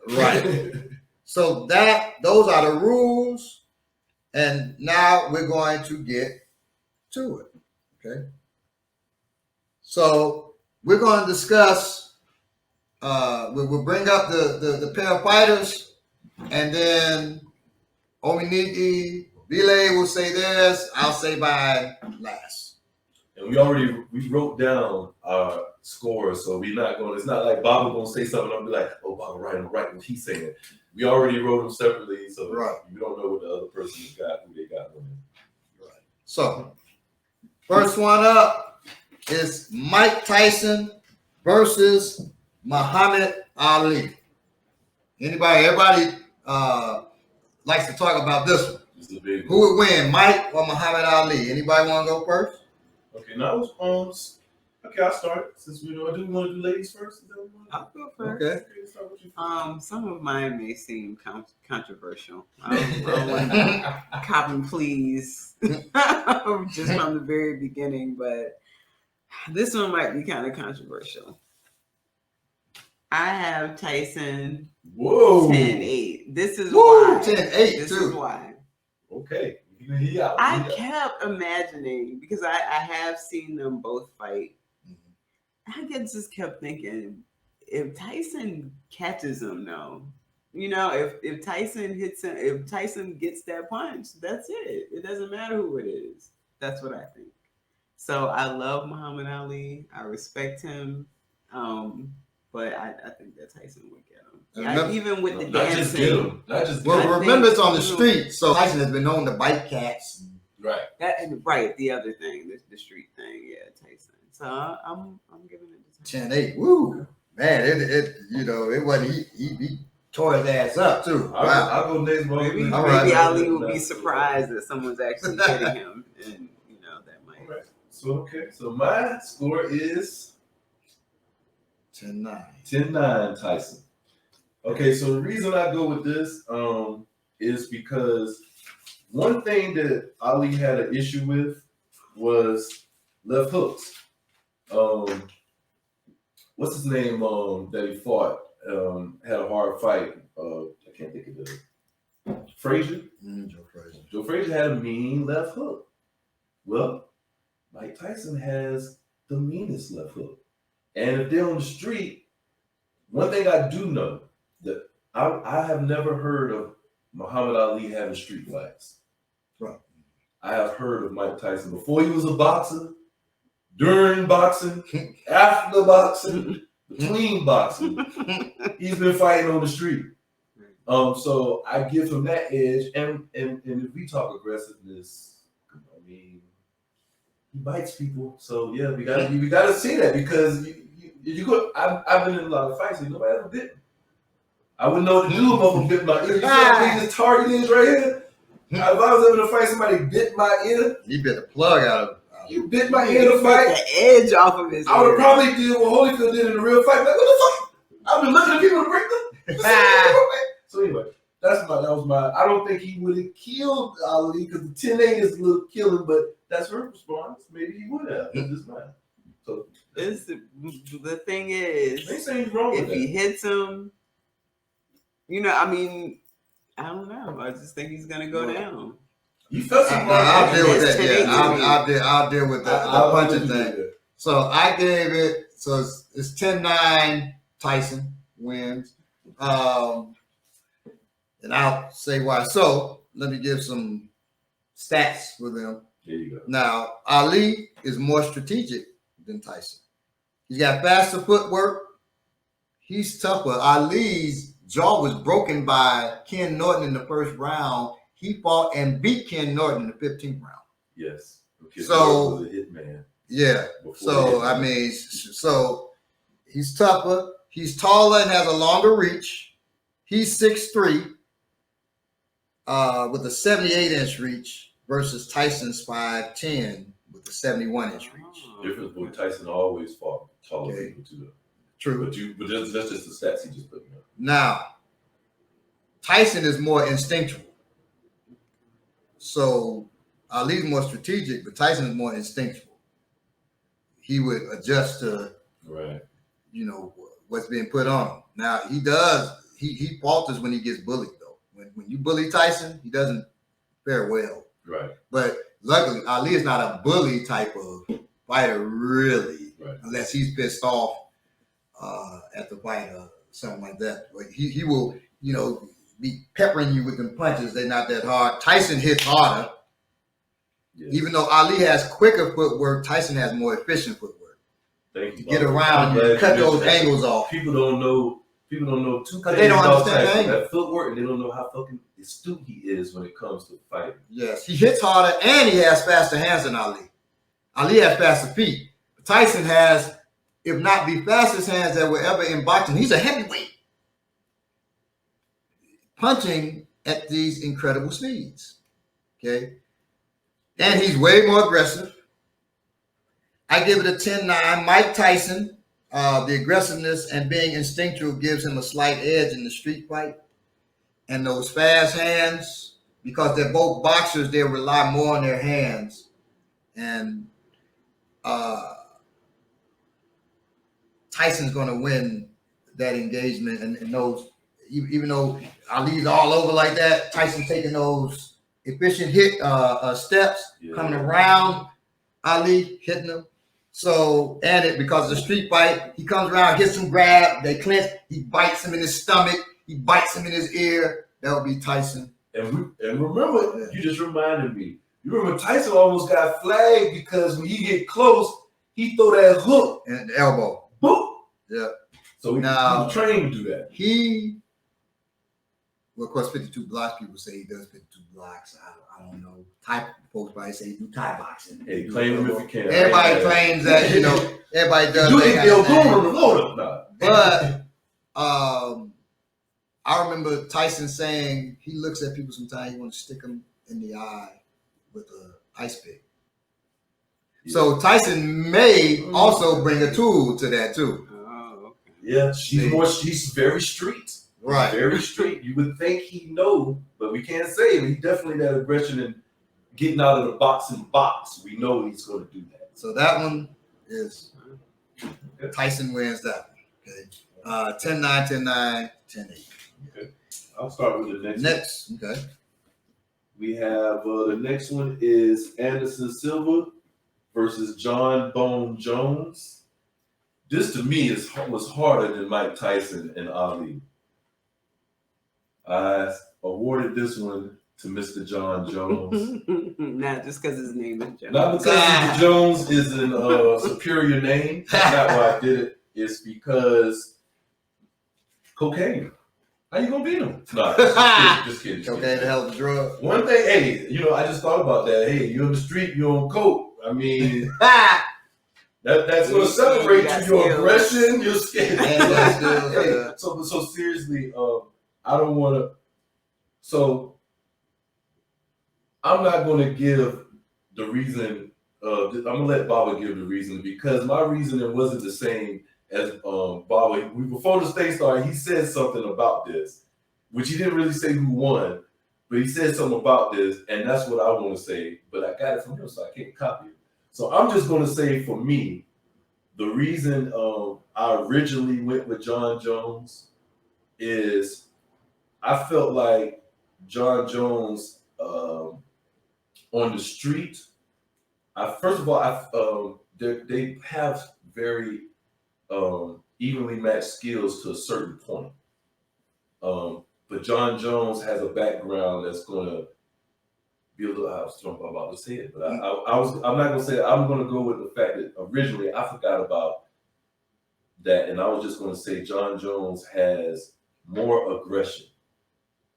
Right. So those are the rules, and now we're going to get to it. Okay. So we're going to discuss. We'll bring up the pair of fighters, and then Ominiki, Vile will say theirs. I'll say by last. And we wrote down our scores, so we're not going. It's not like Bob gonna say something. I'll be like, oh, Bob, right what he's saying. We already wrote them separately, so you don't know what the other person got, who they got. Right. So first one up is Mike Tyson versus Muhammad Ali. Everybody likes to talk about this one. Who would win, Mike or Muhammad Ali? Anybody want to go first? Okay, now okay, I'll start. Since we do we want to do ladies first? I'll go first. Okay. Some of mine may seem controversial. I don't want to cop and please just from the very beginning, but this one might be kind of controversial. I have Tyson 10-8. This is why. 10-8 This too. is why. Okay. I kept imagining, because I have seen them both fight. I just kept thinking, if Tyson catches him, though, if Tyson hits him, if Tyson gets that punch, that's it. It doesn't matter who it is. That's what I think. So I love Muhammad Ali. I respect him. But I think that Tyson would get him. Even with the dancing. Remember it's on the street, so Tyson has been known to bite cats. Right. The other thing, the street thing, yeah, Tyson. So I'm giving it to Tyson. 10-8. Woo, man! It wasn't. He tore his ass up too. Wow. I'll go next. Maybe Ali will be surprised that someone's actually hitting him, and that might. Right. So my score is 10-9. 10-9 Tyson. Okay, so the reason I go with this is because one thing that Ali had an issue with was left hooks. What's his name that he fought? Had a hard fight. I can't think of it. Frazier? Joe Frazier. Joe Frazier had a mean left hook. Well, Mike Tyson has the meanest left hook. And if they're on the street, one thing I do know, that I have never heard of Muhammad Ali having street fights. Right. I have heard of Mike Tyson before he was a boxer, during boxing, after boxing, between boxing. He's been fighting on the street. So I give him that edge. And if we talk aggressiveness, I mean, he bites people. So yeah, we gotta see that, because you go. I've been in a lot of fights, and nobody ever bit me. I wouldn't know what to do if I bit my ear. You see how big this target is right here? If I was ever in a fight, somebody bit my ear. He bit the plug out of. You bit my ear in a fight. The edge off of his. I would have probably did what Holyfield did in a real fight. Like, what the fuck? I've been looking at people to break them. So anyway, that was my. I don't think he would have killed Ali, because the 10-8 is a little killing, but that's her response. Maybe he would have. It's just mine. So the thing is, they say he's wrong if with that. he hits him, I mean, I don't know. I just think he's gonna go down. You felt some I'll deal with that. Yeah, I'll deal with the punching thing. So I gave it. So it's 10-9. Tyson wins. And I'll say why. So let me give some stats for them. There you go. Now, Ali is more strategic than Tyson. He's got faster footwork. he's tougher. Ali's jaw was broken by Ken Norton in the first round. He fought and beat Ken Norton in the 15th round. Yes. Because So was a hitman. Yeah. So I mean, so he's tougher. He's taller and has a longer reach. He's 6'3", with a 78-inch reach versus Tyson's 5'10" with a 71-inch reach. Difference, but Tyson always fought taller Okay. people too. True. But that's just the stats he just put me up. Now, Tyson is more instinctual. So Ali's more strategic, but Tyson is more instinctual. He would adjust to, right, what's being put on him. Now he falters when he gets bullied though. When you bully Tyson, he doesn't fare well. Right. But luckily, Ali is not a bully type of fighter, really, right, unless he's pissed off at the fight or something like that. But he will, be peppering you with them punches. They're not that hard. Tyson hits harder. Yes. Even though Ali has quicker footwork, Tyson has more efficient footwork. Thank you. To get around and cut those angles off. People don't know two things they don't about understand Tyson. That footwork, and they don't know how fucking astute he is when it comes to fighting. Yes, he hits harder and he has faster hands than Ali. Ali has faster feet. Tyson has, if not the fastest hands that were ever in boxing. He's a heavyweight. Punching at these incredible speeds. Okay? And he's way more aggressive. I give it a 10-9. Mike Tyson, the aggressiveness and being instinctual gives him a slight edge in the street fight. And those fast hands, because they're both boxers, they rely more on their hands. And Tyson's going to win that engagement. And those, even though Ali's all over like that, Tyson's taking those efficient hit steps, coming around Ali, hitting him. So, and it because of the street fight, he comes around, hits him, grab, they clinch, he bites him in his stomach, he bites him in his ear. That would be Tyson. And remember, you just reminded me. You remember Tyson almost got flagged because when he get close, he throw that hook and the elbow. Boom. Yeah. So he was trained to do that. Well, of course, 52 blocks. People say he does 52 blocks. I don't know. Thai folks probably say he do Thai boxing. Hey, claim him if you can. Everybody claims that, everybody does. But I remember Tyson saying he looks at people sometimes, he wants to stick them in the eye with an ice pick. Yeah. So Tyson may also bring a tool to that too. Oh, okay. Yeah, she's very street. Right. Very street. You would think he know, but we can't say it. He definitely that aggression and getting out of the box. We know he's going to do that. So that one is Tyson wins that one. Okay. 10-9, 10-9, 10-8. Okay. I'll start with the next. Okay. We have the next one is Anderson Silva versus John Bone Jones. This to me was harder than Mike Tyson and Ali. I awarded this one to Mr. John Jones. Not just because his name is Jones. Not because Mr. Jones is a superior name. That's not why I did it. It's because cocaine. How you gonna beat him? No, just kidding. Cocaine, the hell of a drug. One thing, hey, I just thought about that. Hey, you're on the street, you're on coke. I mean, that's gonna separate you. Your aggression, your skin. So seriously, I don't want to. So I'm not going to give the reason. I'm going to let Baba give the reason because my reasoning wasn't the same as Baba. Before the state started, he said something about this, which he didn't really say who won, but he said something about this, and that's what I want to say. But I got it from him, so I can't copy it. So I'm just going to say for me, the reason I originally went with John Jones is I felt like John Jones on the street. First of all, they have very evenly matched skills to a certain point. But John Jones has a background that's going to be a little. I was about to say it, but I'm not going to say it. I'm going to go with the fact that originally I forgot about that, and I was just going to say, John Jones has more aggression.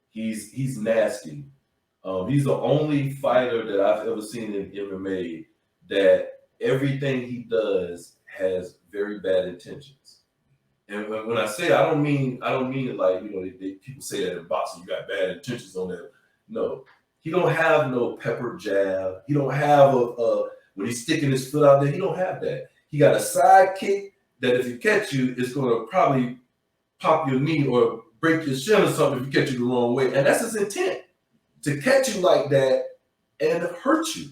He's nasty. He's the only fighter that I've ever seen in MMA that everything he does has very bad intentions. And when I say it, I don't mean it like, you know, people say that in boxing, you got bad intentions on that. No, he don't have no pepper jab. He don't have when he's sticking his foot out there. He don't have that. He got a side kick that if he catch you, it's going to probably pop your knee or break your shin or something if you catch you the wrong way. And that's his intent, to catch you like that and hurt you.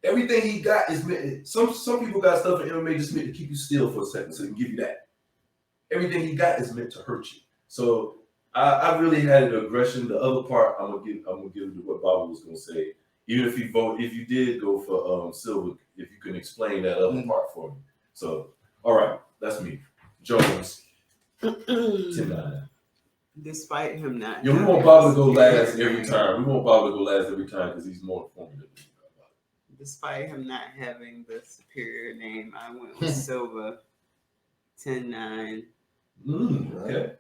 Everything he got is meant. Some people got stuff in MMA just meant to keep you still for a second so they can give you that. Everything he got is meant to hurt you. So I really had the aggression. The other part I'm gonna give it to what Bobby was gonna say. Even if you did go for Silva, if you can explain that other part for me. So all right, that's me. Jones. 10-9. Despite him not. Yeah, we want Bobby to go last every time. Because he's more informative. Despite him not having the superior name, I went with Silva. 10-9. Okay.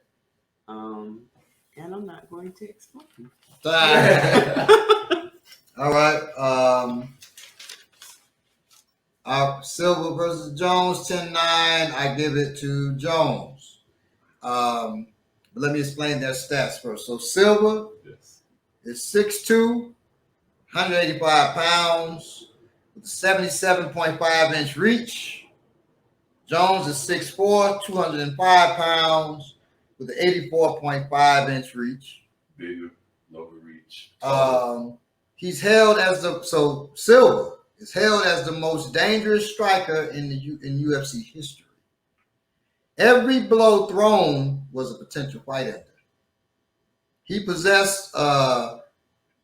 And I'm not going to explain. All right. Silva versus Jones, 10-9. I give it to Jones. But let me explain their stats first. So Silva is 6'2", 185 pounds, with a 77.5-inch reach. Jones is 6'4", 205 pounds, with an 84.5-inch reach. Bigger, longer reach. He's held as Silva is held as the most dangerous striker in UFC history. Every blow thrown was a potential fight ender. He possessed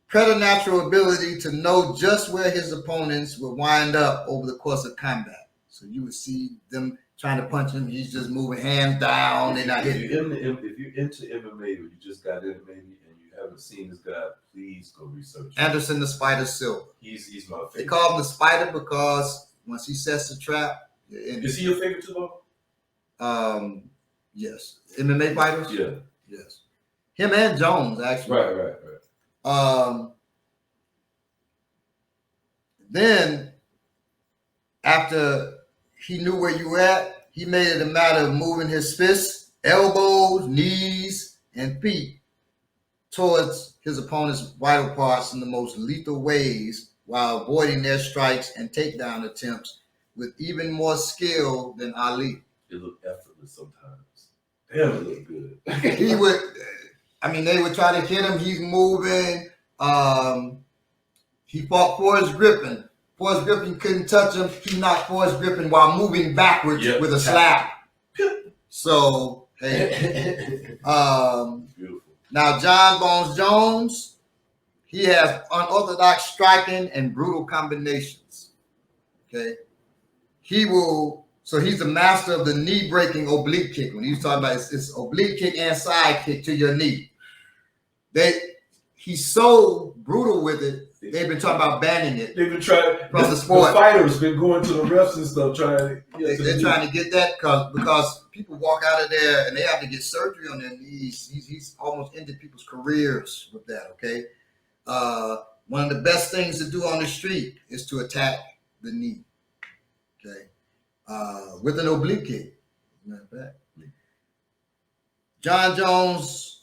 preternatural ability to know just where his opponents would wind up over the course of combat. So you would see them trying to punch him. He's just moving hands down. If you're into MMA, or you just got in maybe, and you haven't seen this guy, please go research him. Anderson the Spider Silva. He's my favorite. They call him the Spider because once he sets the trap, you're in. Is he your favorite too, Bob? Yes. MMA fighters? Yeah. Yes. Him and Jones, actually. Right. Then, after he knew where you were at, he made it a matter of moving his fists, elbows, knees, and feet towards his opponent's vital parts in the most lethal ways while avoiding their strikes and takedown attempts with even more skill than Ali. It looked effortless sometimes. Damn, it looked good. They would try to hit him. He's moving. He fought Forrest Griffin. Forrest Griffin couldn't touch him. He knocked Forrest Griffin while moving backwards with a slap. So, hey. Beautiful. Now, John Bones Jones, he has unorthodox striking and brutal combinations. Okay. So he's the master of the knee-breaking oblique kick. When he's talking about it's oblique kick and side kick to your knee. He's so brutal with it. They've been talking about banning it. They've been trying from the sport. The fighters been going to the refs and stuff trying. They're trying to get that because people walk out of there and they have to get surgery on their knees. He's almost ended people's careers with that. Okay, one of the best things to do on the street is to attack the knee. Okay, with an oblique kick. Matter of fact. John Jones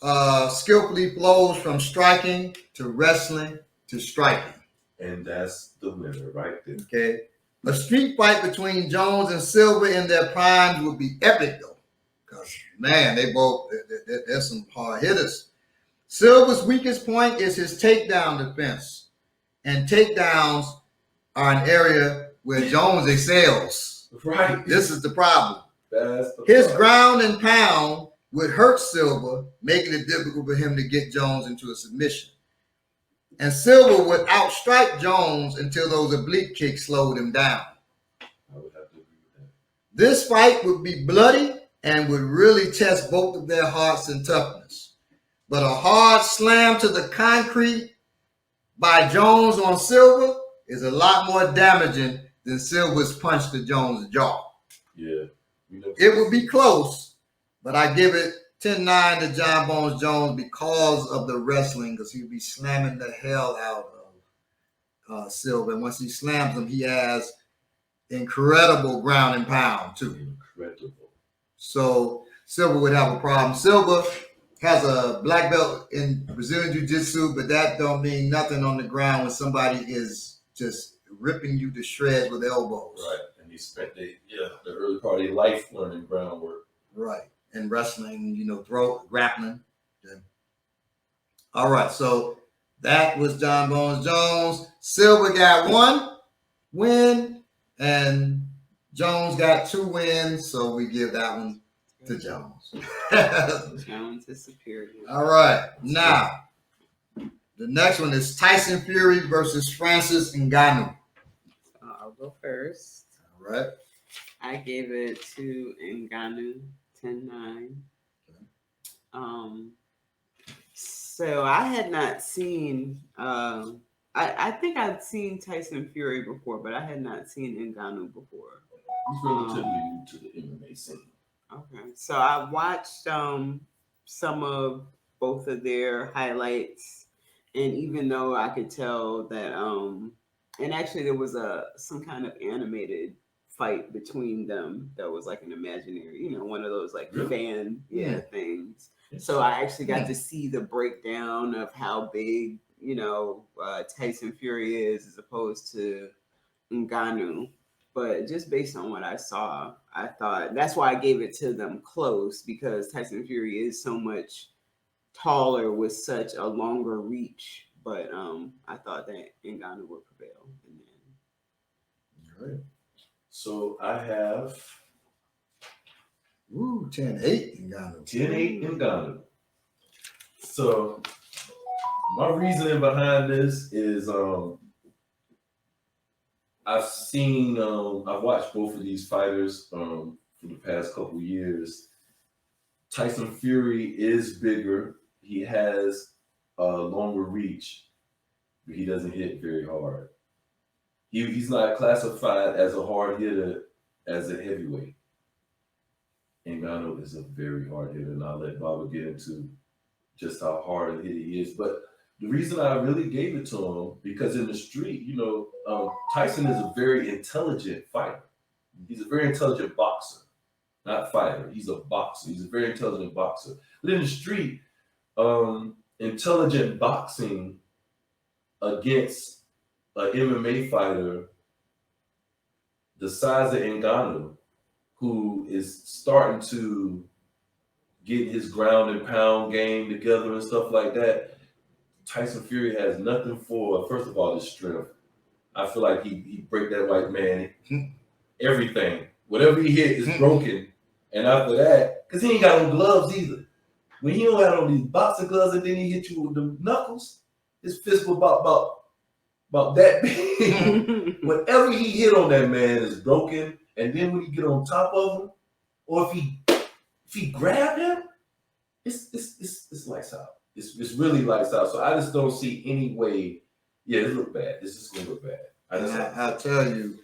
skillfully flows from striking to wrestling to striking. And that's the winner right there. Okay. A street fight between Jones and Silva in their primes would be epic, though. Because, man, they're some hard hitters. Silva's weakest point is his takedown defense. And takedowns are an area where Jones excels. Right. This is the problem. His ground and pound would hurt Silva, making it difficult for him to get Jones into a submission. And Silva would outstrike Jones until those oblique kicks slowed him down. I would have to agree with that. This fight would be bloody and would really test both of their hearts and toughness. But a hard slam to the concrete by Jones on Silva is a lot more damaging than Silva's punch to Jones' jaw. Yeah. It would be close, but I give it 10-9 to John Bones Jones because of the wrestling, because he'd be slamming the hell out of Silver. And once he slams him, he has incredible ground and pound, too. Incredible. So Silver would have a problem. Silver has a black belt in Brazilian Jiu-Jitsu, but that don't mean nothing on the ground when somebody is just ripping you to shreds with elbows. Right. And he spent the early part of his life learning groundwork. Right. And wrestling, grappling. Yeah. All right. So that was John Bones Jones. Silver got 1 win, and Jones got 2 wins. So we give that one to Jones. Jones is superior. All right. Now, the next one is Tyson Fury versus Francis Ngannou. I'll go first. All right. I gave it to Ngannou 10-9. So I had not seen. I think I'd seen Tyson Fury before, but I had not seen Ngannou before. He's relatively new to the MMA scene. Okay, so I watched some of both of their highlights, and even though I could tell that and actually there was some kind of animated fight between them that was like an imaginary, one of those like fan things. So I actually got to see the breakdown of how big Tyson Fury is as opposed to Ngannou. But just based on what I saw, I thought that's why I gave it to them close, because Tyson Fury is so much taller with such a longer reach. But I thought that Ngannou would prevail. All right. So I have 10-8 Ngannou. 10-8 Ngannou. So my reasoning behind this is I've watched both of these fighters for the past couple years. Tyson Fury is bigger. He has a longer reach, but he doesn't hit very hard. He's not classified as a hard hitter as a heavyweight. Ngannou is a very hard hitter, and I'll let Baba get into just how hard a hitter he is. But the reason I really gave it to him, because in the street, Tyson is a very intelligent fighter. He's a very intelligent boxer, not fighter. He's a boxer. He's a very intelligent boxer. But in the street, intelligent boxing against an MMA fighter the size of Ngannou, who is starting to get his ground and pound game together and stuff like that, Tyson Fury has nothing for, first of all, his strength. I feel like he break that white man. Everything. Whatever he hit is broken. And after that, because he ain't got no gloves either. When he don't have on these boxing gloves and then he hit you with the knuckles, his fist was about that big. Whatever he hit on that man is broken. And then when he get on top of him, or if he grab him, it's lights out. It's really lights out. So I just don't see any way. Yeah, it look bad. This is gonna look bad. I'll tell you,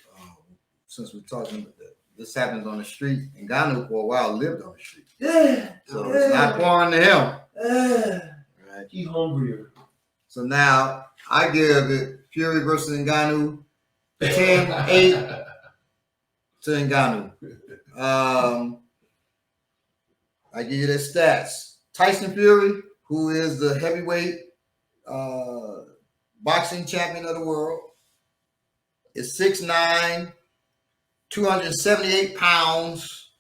since we're talking about that, this happens on the street. And Ngannou for a while lived on the street. Yeah. So it's not foreign to him. Right. He hungrier. So now I give it Fury versus Ngannou 10-8 to Ngannou. I give you the stats. Tyson Fury, who is the heavyweight boxing champion of the world, is 6'9", 278 pounds.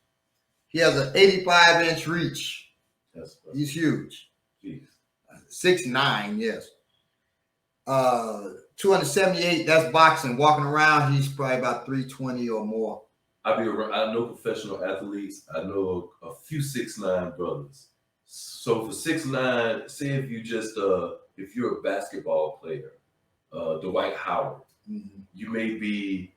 He has an 85-inch reach. He's huge. 6'9", yes. 278, that's boxing. Walking around, he's probably about 320 or more. I know professional athletes. I know a few 6'9" brothers. So for 6'9", say if you're a basketball player, Dwight Howard, you may be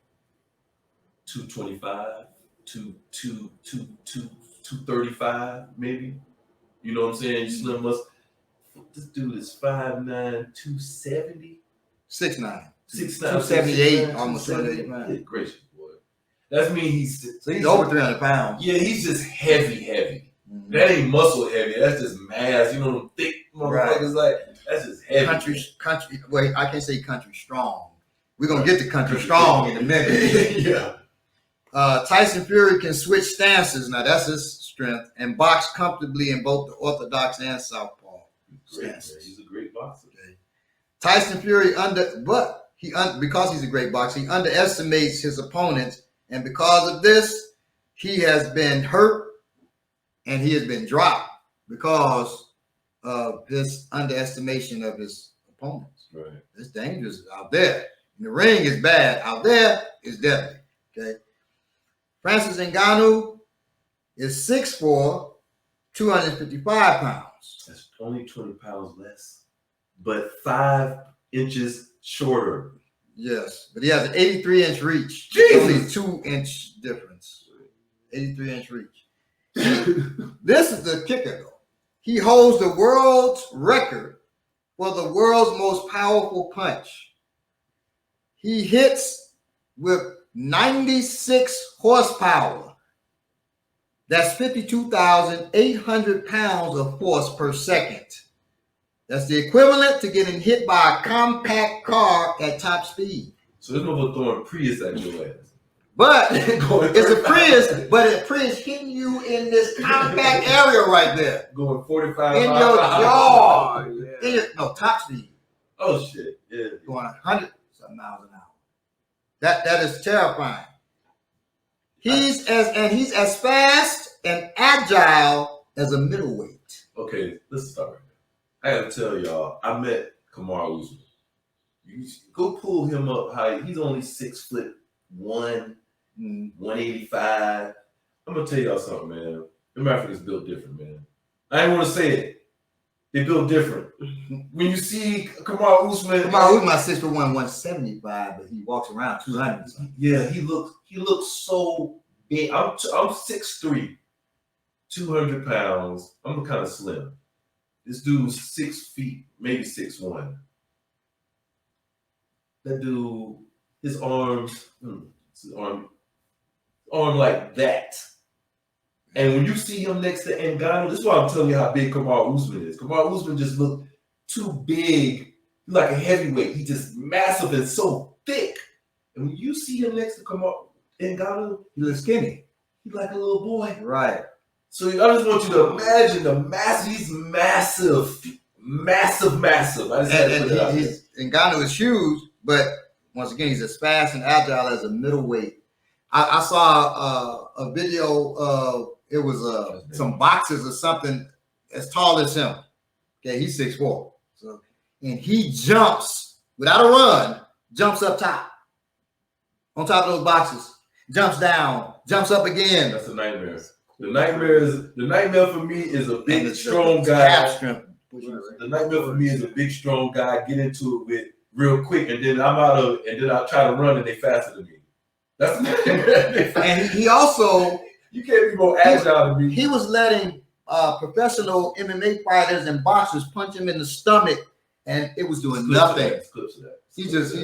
225, 235, maybe. You know what I'm saying? You slim us. This dude is 5'9", 270. 6'9". 6'9", 278, almost 280 pounds. Gracious, boy. That means he's over 300 pounds. Yeah, he's just heavy. Mm-hmm. That ain't muscle heavy. That's just mass. You know them thick motherfuckers like that's just heavy. Country. Wait, I can't say country strong. We're gonna get to country strong in a minute. Yeah. Tyson Fury can switch stances. Now that's his strength, and box comfortably in both the orthodox and southpaw stances. He's a great boxer. Okay. Tyson Fury because he's a great boxer, he underestimates his opponents, and because of this, he has been hurt and he has been dropped because of his underestimation of his opponents. Right. It's dangerous out there. In the ring is bad. Out there is deadly. Okay. Francis Ngannou is 6'4", 255 pounds. That's only 20 pounds less, but 5 inches shorter. Yes, but he has an 83-inch reach. Jesus. Only 2-inch difference. 83-inch reach. This is the kicker, though. He holds the world's record for the world's most powerful punch. He hits with 96 horsepower. That's 52,800 pounds of force per second. That's the equivalent to getting hit by a compact car at top speed. So there's no throwing Prius at your ass. But it's a Prius, but a Prius hitting you in this compact area right there. Going 45 in miles your an hour. jaw. Yeah. No, top speed. Oh shit. Yeah. Going 100-something miles an hour. That is terrifying. He's as fast and agile as a middleweight. Okay, let's start. I gotta tell y'all, I met Kamaru Usman. You go pull him up high. He's only 6'1", 185. I'm gonna tell y'all something, man. Them Africans built different, man. I ain't want to say it. They built different. When you see Kamaru Usman, 6'1", 175, but he walks around 200. Yeah, he looks so big. I'm 6'3", 200 pounds. I'm kind of slim. This dude's 6 feet, maybe 6'1". That dude, his arm like that. And when you see him next to Ngannou, this is why I'm telling you how big Kamaru Usman is. Kamaru Usman just looked too big. He's like a heavyweight. He's just massive and so thick. And when you see him next to Ngannou, He looks skinny. he's like a little boy. Right. So I just want you to imagine the massive. He's massive. I just had to put it out there. Ngannou is huge, but once again, he's as fast and agile as a middleweight. I saw a video of it was some boxers or something as tall as him. Okay, he's 6'4". So and he jumps without a run, jumps up top. On top of those boxes, jumps down, jumps up again. That's a nightmare. The nightmare for me is a big, strong guy. The nightmare for me is a big, strong guy get into it with real quick, and then I'm out of, and then I try to run, and they faster than me. That's the nightmare. And he also, you can't be more agile than me. he was letting professional MMA fighters and boxers punch him in the stomach, and it was doing nothing. He just.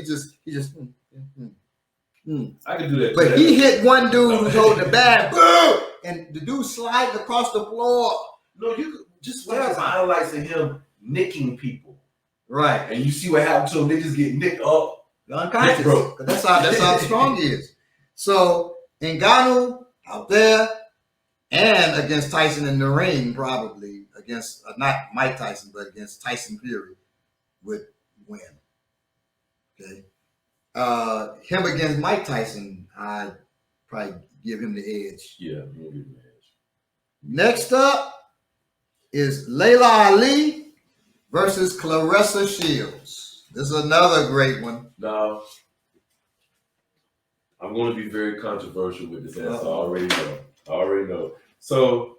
I can do that. But he hit one dude who's holding the bag, boom, and the dude sliding across the floor. No, you could just watch the highlights of him nicking people. Right. And you see what happened to him. They just get nicked up. Unconscious. Bro. That's how strong he is. So Ngannou out there and against Tyson in the ring, probably against not Mike Tyson, but against Tyson Fury would win. Okay. Him against Mike Tyson, I'd probably give him the edge. Yeah, you'll give him the edge. Next up is Layla Ali versus Claressa Shields. This is another great one. Now, I'm going to be very controversial with this answer. I already know. So,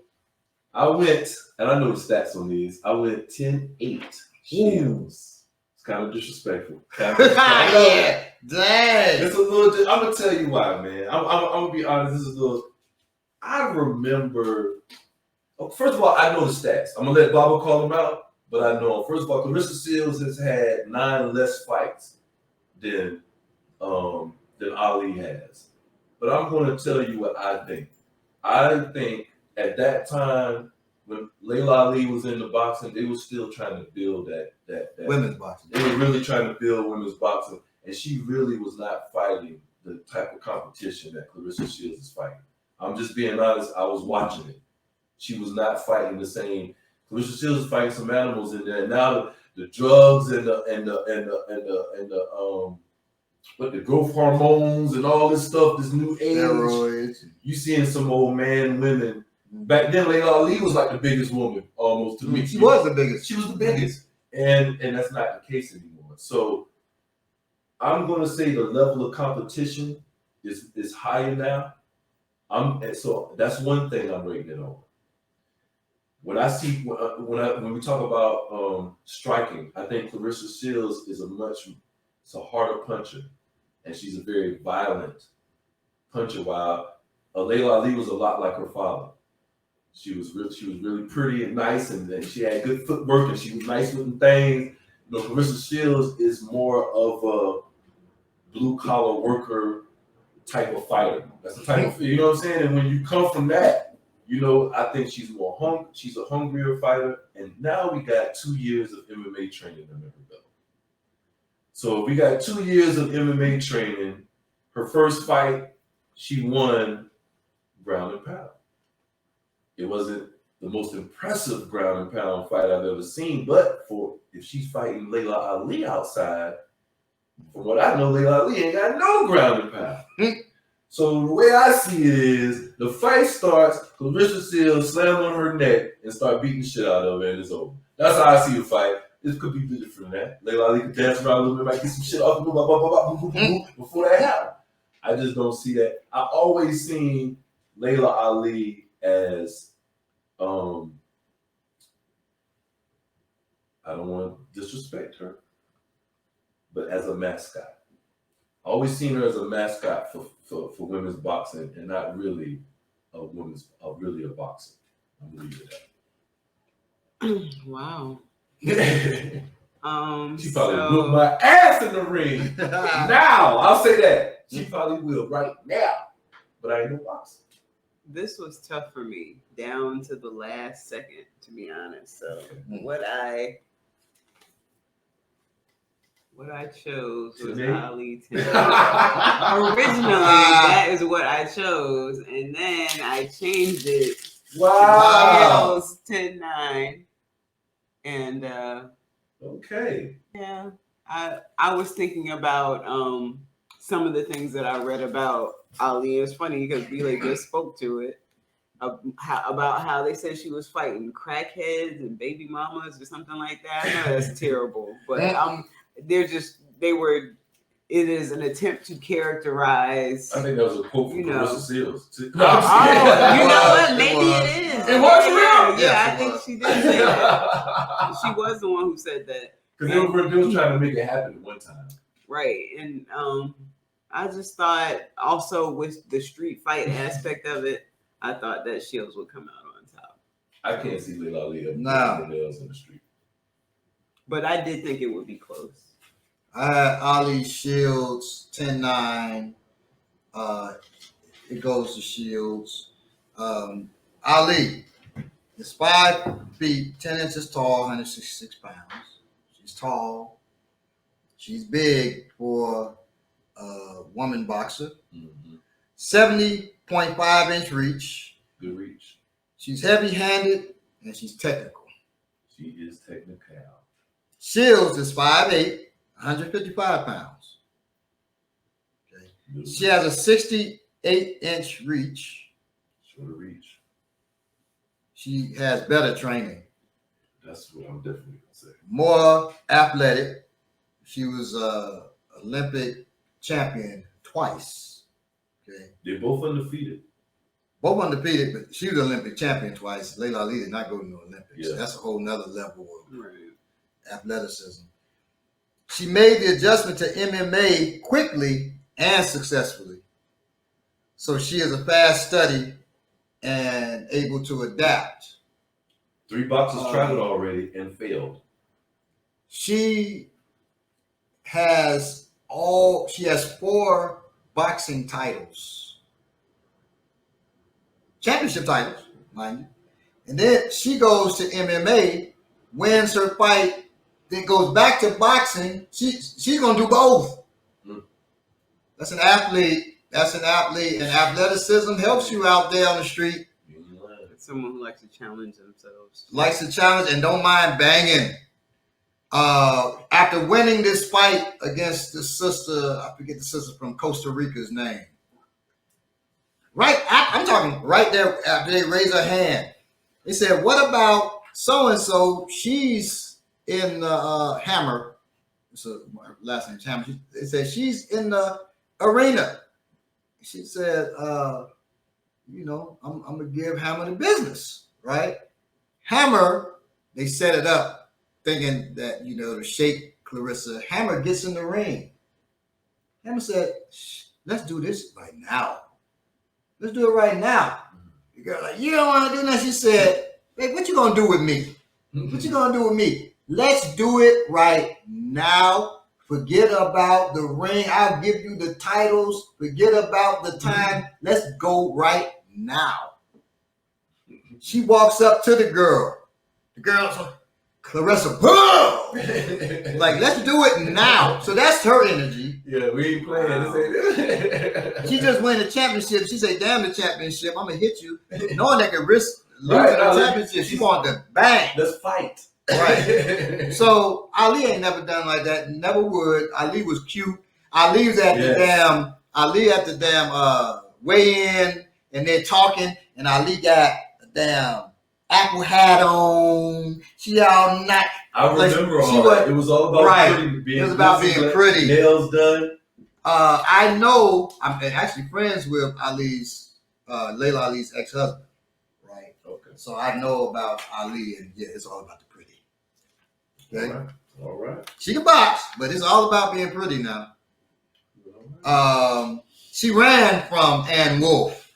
I went, and I know the stats on these. I went 10-8 Shields. It's kind of disrespectful. Yeah, dang. It's a little. I'm gonna tell you why, man. I'm gonna be honest. This is a little. I remember. First of all, I know the stats. I'm gonna let Baba call them out, but I know. First of all, Claressa Shields has had 9 less fights than Ali has. But I'm going to tell you what I think. I think at that time, when Layla Ali was in the boxing, they were still trying to build that Women's boxing. They were really trying to build women's boxing, and she really was not fighting the type of competition that Clarissa Shields is fighting. I'm just being honest. I was watching it. She was not fighting the same. Clarissa Shields is fighting some animals in there. Now the drugs and the what the growth hormones and all this stuff, this new age. Steroids. You seeing some old man, women. Back then, Layla Ali was like the biggest woman almost to me. She was the biggest. She was the biggest, and that's not the case anymore. So I'm going to say the level of competition is higher now. So that's one thing I'm rating it on. When I see when we talk about striking, I think Clarissa Shields is it's a harder puncher, and she's a very violent puncher. While Layla Ali was a lot like her father. She was really pretty and nice, and she had good footwork, and she was nice looking things. Clarissa Shields is more of a blue collar worker type of fighter. That's the type of, you know what I'm saying? And when you come from that, I think she's she's a hungrier fighter. And now we got 2 years of MMA training under her belt. So we got 2 years of MMA training. Her first fight, she won ground and pound. It wasn't the most impressive ground and pound fight I've ever seen, but if she's fighting Layla Ali outside, from what I know, Layla Ali ain't got no ground and pound. So the way I see it is, the fight starts, Clarissa Shields slam on her neck and start beating the shit out of her, and it's over. That's how I see the fight. It could be different than that. Layla Ali could dance around a little bit, might get some shit off before that happened. I just don't see that. I always seen Layla Ali as I don't want to disrespect her, but as a mascot. I always seen her as a mascot for women's boxing, and not really really a boxer. I'm gonna leave it at Wow. that. She probably whipped my ass in the ring. Now I'll say that she probably will right now, but I ain't no boxer. This was tough for me down to the last second, to be honest. So what I chose was Today? Ali 10. Originally, that is what I chose, and then I changed it. Wow. 10-9, and Okay. yeah, I was thinking about some of the things that I read about Ali. It's funny because Bila just spoke to it about how they said she was fighting crackheads and baby mamas or something like that. I know that's terrible, but it is an attempt to characterize. I think that was a quote from Clarissa Shields. You know what? Maybe it is. It was real. Yeah, I think she did say that. She was the one who said that. Because they were trying to make it happen at one time. Right. And I just thought also with the street fight aspect of it, I thought that Shields would come out on top. I can't see Layla Ali putting nails in the street. But I did think it would be close. I had Ali Shields 10-9. It goes to Shields. Ali is 5 feet 10 inches tall, 166 pounds. She's tall. She's big for a woman boxer. 70.5-inch reach. Good reach. She's heavy-handed and she's technical. She is technical. Shields is 5'8", 155 pounds. Okay. She has a 68-inch reach. Shorter reach. She has better training. That's what I'm definitely going to say. More athletic. She was Olympic champion twice. Okay. They're both undefeated. Both undefeated, but she was Olympic champion twice. Layla Ali did not go to the Olympics. Yeah. That's a whole nother level of athleticism. She made the adjustment to MMA quickly and successfully. So she is a fast study and able to adapt. 3 boxers tried it already and failed. She has 4 boxing titles. championship titles, mind you. And then she goes to MMA, wins her fight, then goes back to boxing. She's gonna do both. Mm. That's an athlete. That's an athlete, and athleticism helps you out there on the street. Someone who likes to challenge themselves. Likes to challenge and don't mind banging. After winning this fight against the sister, I forget the sister from Costa Rica's name. Right, I'm talking right there after they raise her hand. They said, "What about so and so? She's in the Hammer." So my last name's Hammer. They said she's in the arena. She said, "You know, I'm gonna give Hammer the business, right?" Hammer, they set it up thinking that, you know, to shake Clarissa. Hammer gets in the ring. Hammer said, "Let's do this right now. Let's do it right now." The girl like, "You don't want to do that." She said, "Babe, what you gonna do with me? What you gonna do with me? Let's do it right now. Forget about the ring. I'll give you the titles. Forget about the time. Let's go right now." She walks up to the girl. The girl's like, Clarissa, boom! Like, let's do it now. So that's her energy. Yeah, we ain't playing. This She just won the championship. She said, "Damn the championship, I'm gonna hit you." Knowing that can risk losing Right, the championship, she wanted to bang. Let's fight. Right. So Ali ain't never done like that. Never would. Ali was cute. Ali was at the damn weigh-in, and they're talking, and Ali got a damn apple hat on. She all night. I remember she all was- that. It was all about right. pretty. Being It was about busy, being pretty. Nails done. I know I'm actually friends with Layla Ali's ex-husband, right? Okay. So I know about Ali, and yeah, it's all about the pretty. Okay, All right. she can box, but it's all about being pretty now. She ran from Ann Wolfe.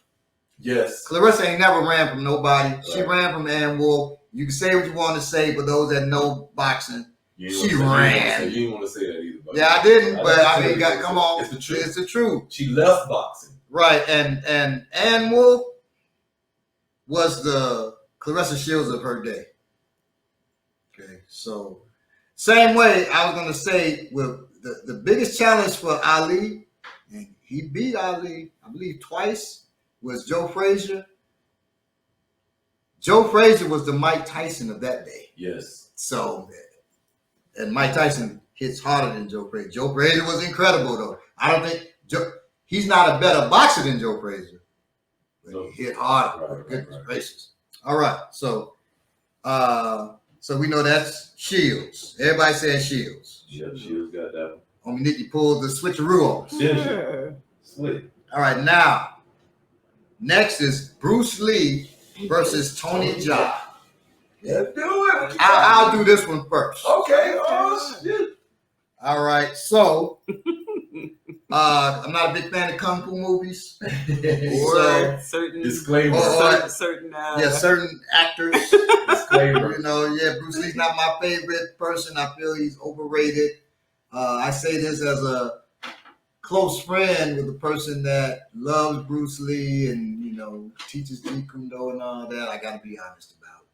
Yes. Clarissa ain't never ran from nobody. She Right. ran from Ann Wolfe. You can say what you want to say, but those that know boxing, You ain't she wanna say- ran. You didn't want to say that either. But yeah, I didn't, but I mean, didn't say come it. on, It's the truth. It's the truth. She left boxing. Right, and Ann Wolfe was the Clarissa Shields of her day. Okay, so same way I was gonna say with the biggest challenge for Ali, and he beat Ali, I believe twice, was Joe Frazier. Joe Frazier was the Mike Tyson of that day. Yes. So, and Mike Tyson hits harder than Joe Frazier. Joe Frazier was incredible though. I don't think he's not a better boxer than Joe Frazier, but he hit harder. Right. Goodness gracious. All right, so we know that's Shields. Everybody says Shields. Yeah, Shields got that Homie Nikki pulled the switcheroo on us. one. Slick. All right, now next is Bruce Lee versus Tony Jaa. Let's do it. I'll do this one first. Okay. Oh shit. All right, so I'm not a big fan of kung fu movies. So, certain Disclaimer. certain certain actors. Disclaimer. You know, Bruce Lee's not my favorite person. I feel he's overrated. I say this as a close friend with a person that loves Bruce Lee and, you know, teaches Jeet Kune Do and all that. I got to be honest about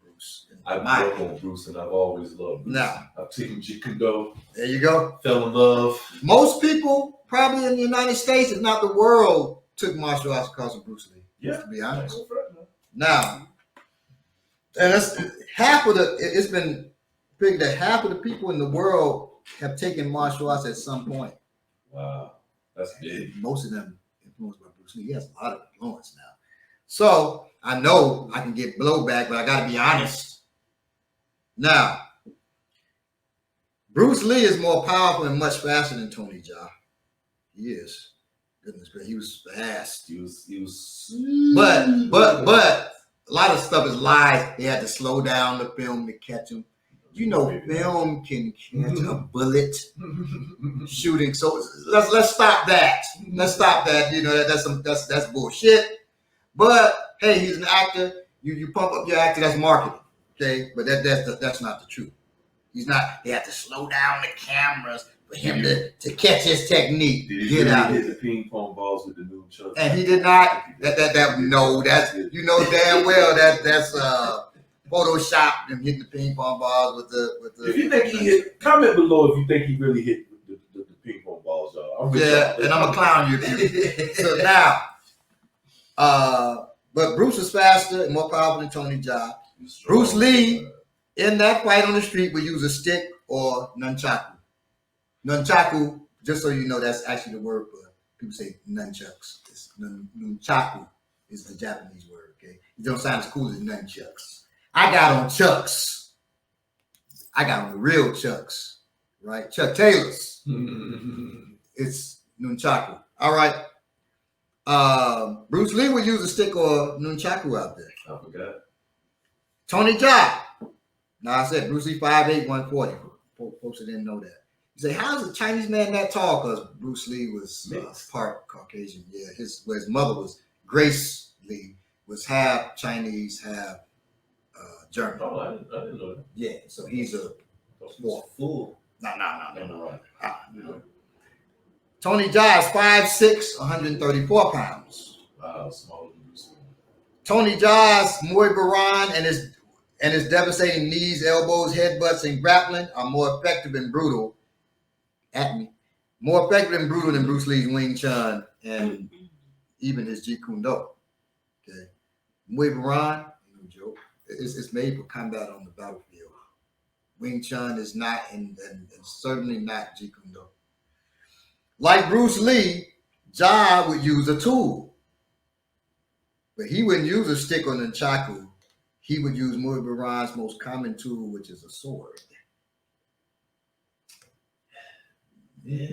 Bruce. I've grown on Bruce and I've always loved Bruce. Now, I've taken Jeet Kune Do, there you go. fell in love. Most people, probably in the United States, if not the world, took martial arts because of Bruce Lee. Yeah. To be honest. Now, and that's it's been figured that half of the people in the world have taken martial arts at some point. Wow. That's big. Most of them influenced by Bruce Lee. He has a lot of influence now. So I know I can get blowback, but I got to be honest. Now, Bruce Lee is more powerful and much faster than Tony Jaa. He is. Goodness gracious, he was fast. He was. But a lot of stuff is lies. They had to slow down the film to catch him. You know, film can catch a bullet shooting. So let's stop that. Let's stop that. You know, that's bullshit. But hey, he's an actor. You pump up your actor. That's marketing. Okay, but that's not the truth. He's not. They have to slow down the cameras for him to catch his technique. Did he Get really out. hit the ping pong balls with the new chuck? And he did not. No, that's you know damn well that's Photoshop him hitting the ping pong balls with the. If you think he hit, comment below if you think he really hit the ping pong balls, y'all. Yeah, and I'm a clown you. So now, but Bruce was faster and more powerful than Tony Jaa. Bruce Lee, in that fight on the street, would use a stick or nunchaku. Nunchaku, just so you know, that's actually the word for people say nunchucks. Nunchaku is the Japanese word. Okay, it don't sound as cool as nunchucks. I got on chucks. I got on the real chucks, right? Chuck Taylors. It's nunchaku. All right. Bruce Lee would use a stick or nunchaku out there. I forgot. Tony Jaa. Now I said Bruce Lee 5'8", 140. Folks that didn't know that. You say, how is a Chinese man that tall? Because Bruce Lee was part Caucasian. Yeah, his mother was Grace Lee, was half Chinese, half German. Oh, I didn't know that. Yeah, so he's a full. No. Tony Jaa is 5'6", 134 pounds. Wow, smaller than Bruce Lee. Tony Jaa's Muay Baran and his devastating knees, elbows, headbutts, and grappling are more effective and brutal. More effective and brutal than Bruce Lee's Wing Chun and even his Jeet Kune Do. Okay, Muay Baran, no joke. It's made for combat on the battlefield. Wing Chun is not, and certainly not Jeet Kune Do. Like Bruce Lee, Jaa would use a tool, but he wouldn't use a stick or nunchaku. He would use Muay Baran's most common tool, which is a sword. Yeah.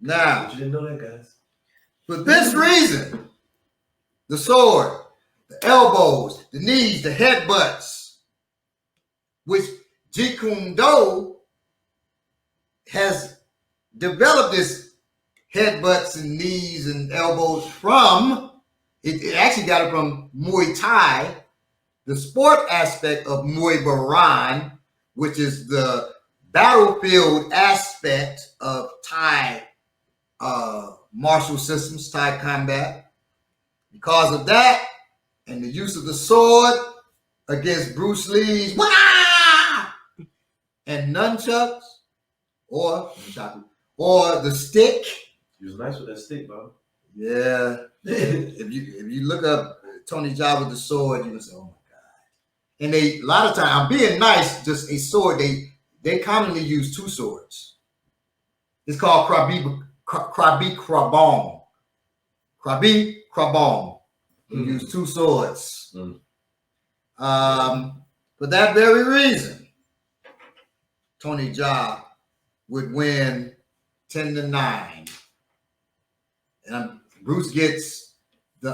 Now, But you didn't know that, guys. for this reason, the sword, the elbows, the knees, the headbutts, which Jeet Kune Do has developed this headbutts and knees and elbows from, it actually got it from Muay Thai, the sport aspect of Muay Baran, which is the battlefield aspect of Thai martial systems, Thai combat. Because of that, and the use of the sword against Bruce Lee's and nunchucks or the stick. He was nice with that stick, Bob. Yeah. if you look up Tony Jaa with the sword, you can say, oh my God. And they, a lot of times, I'm being nice, just a sword, they commonly use two swords. It's called Krabi Krabong. Krabi Krabong. You use two swords. For that very reason, Tony Jaa would win 10-9. And Bruce gets the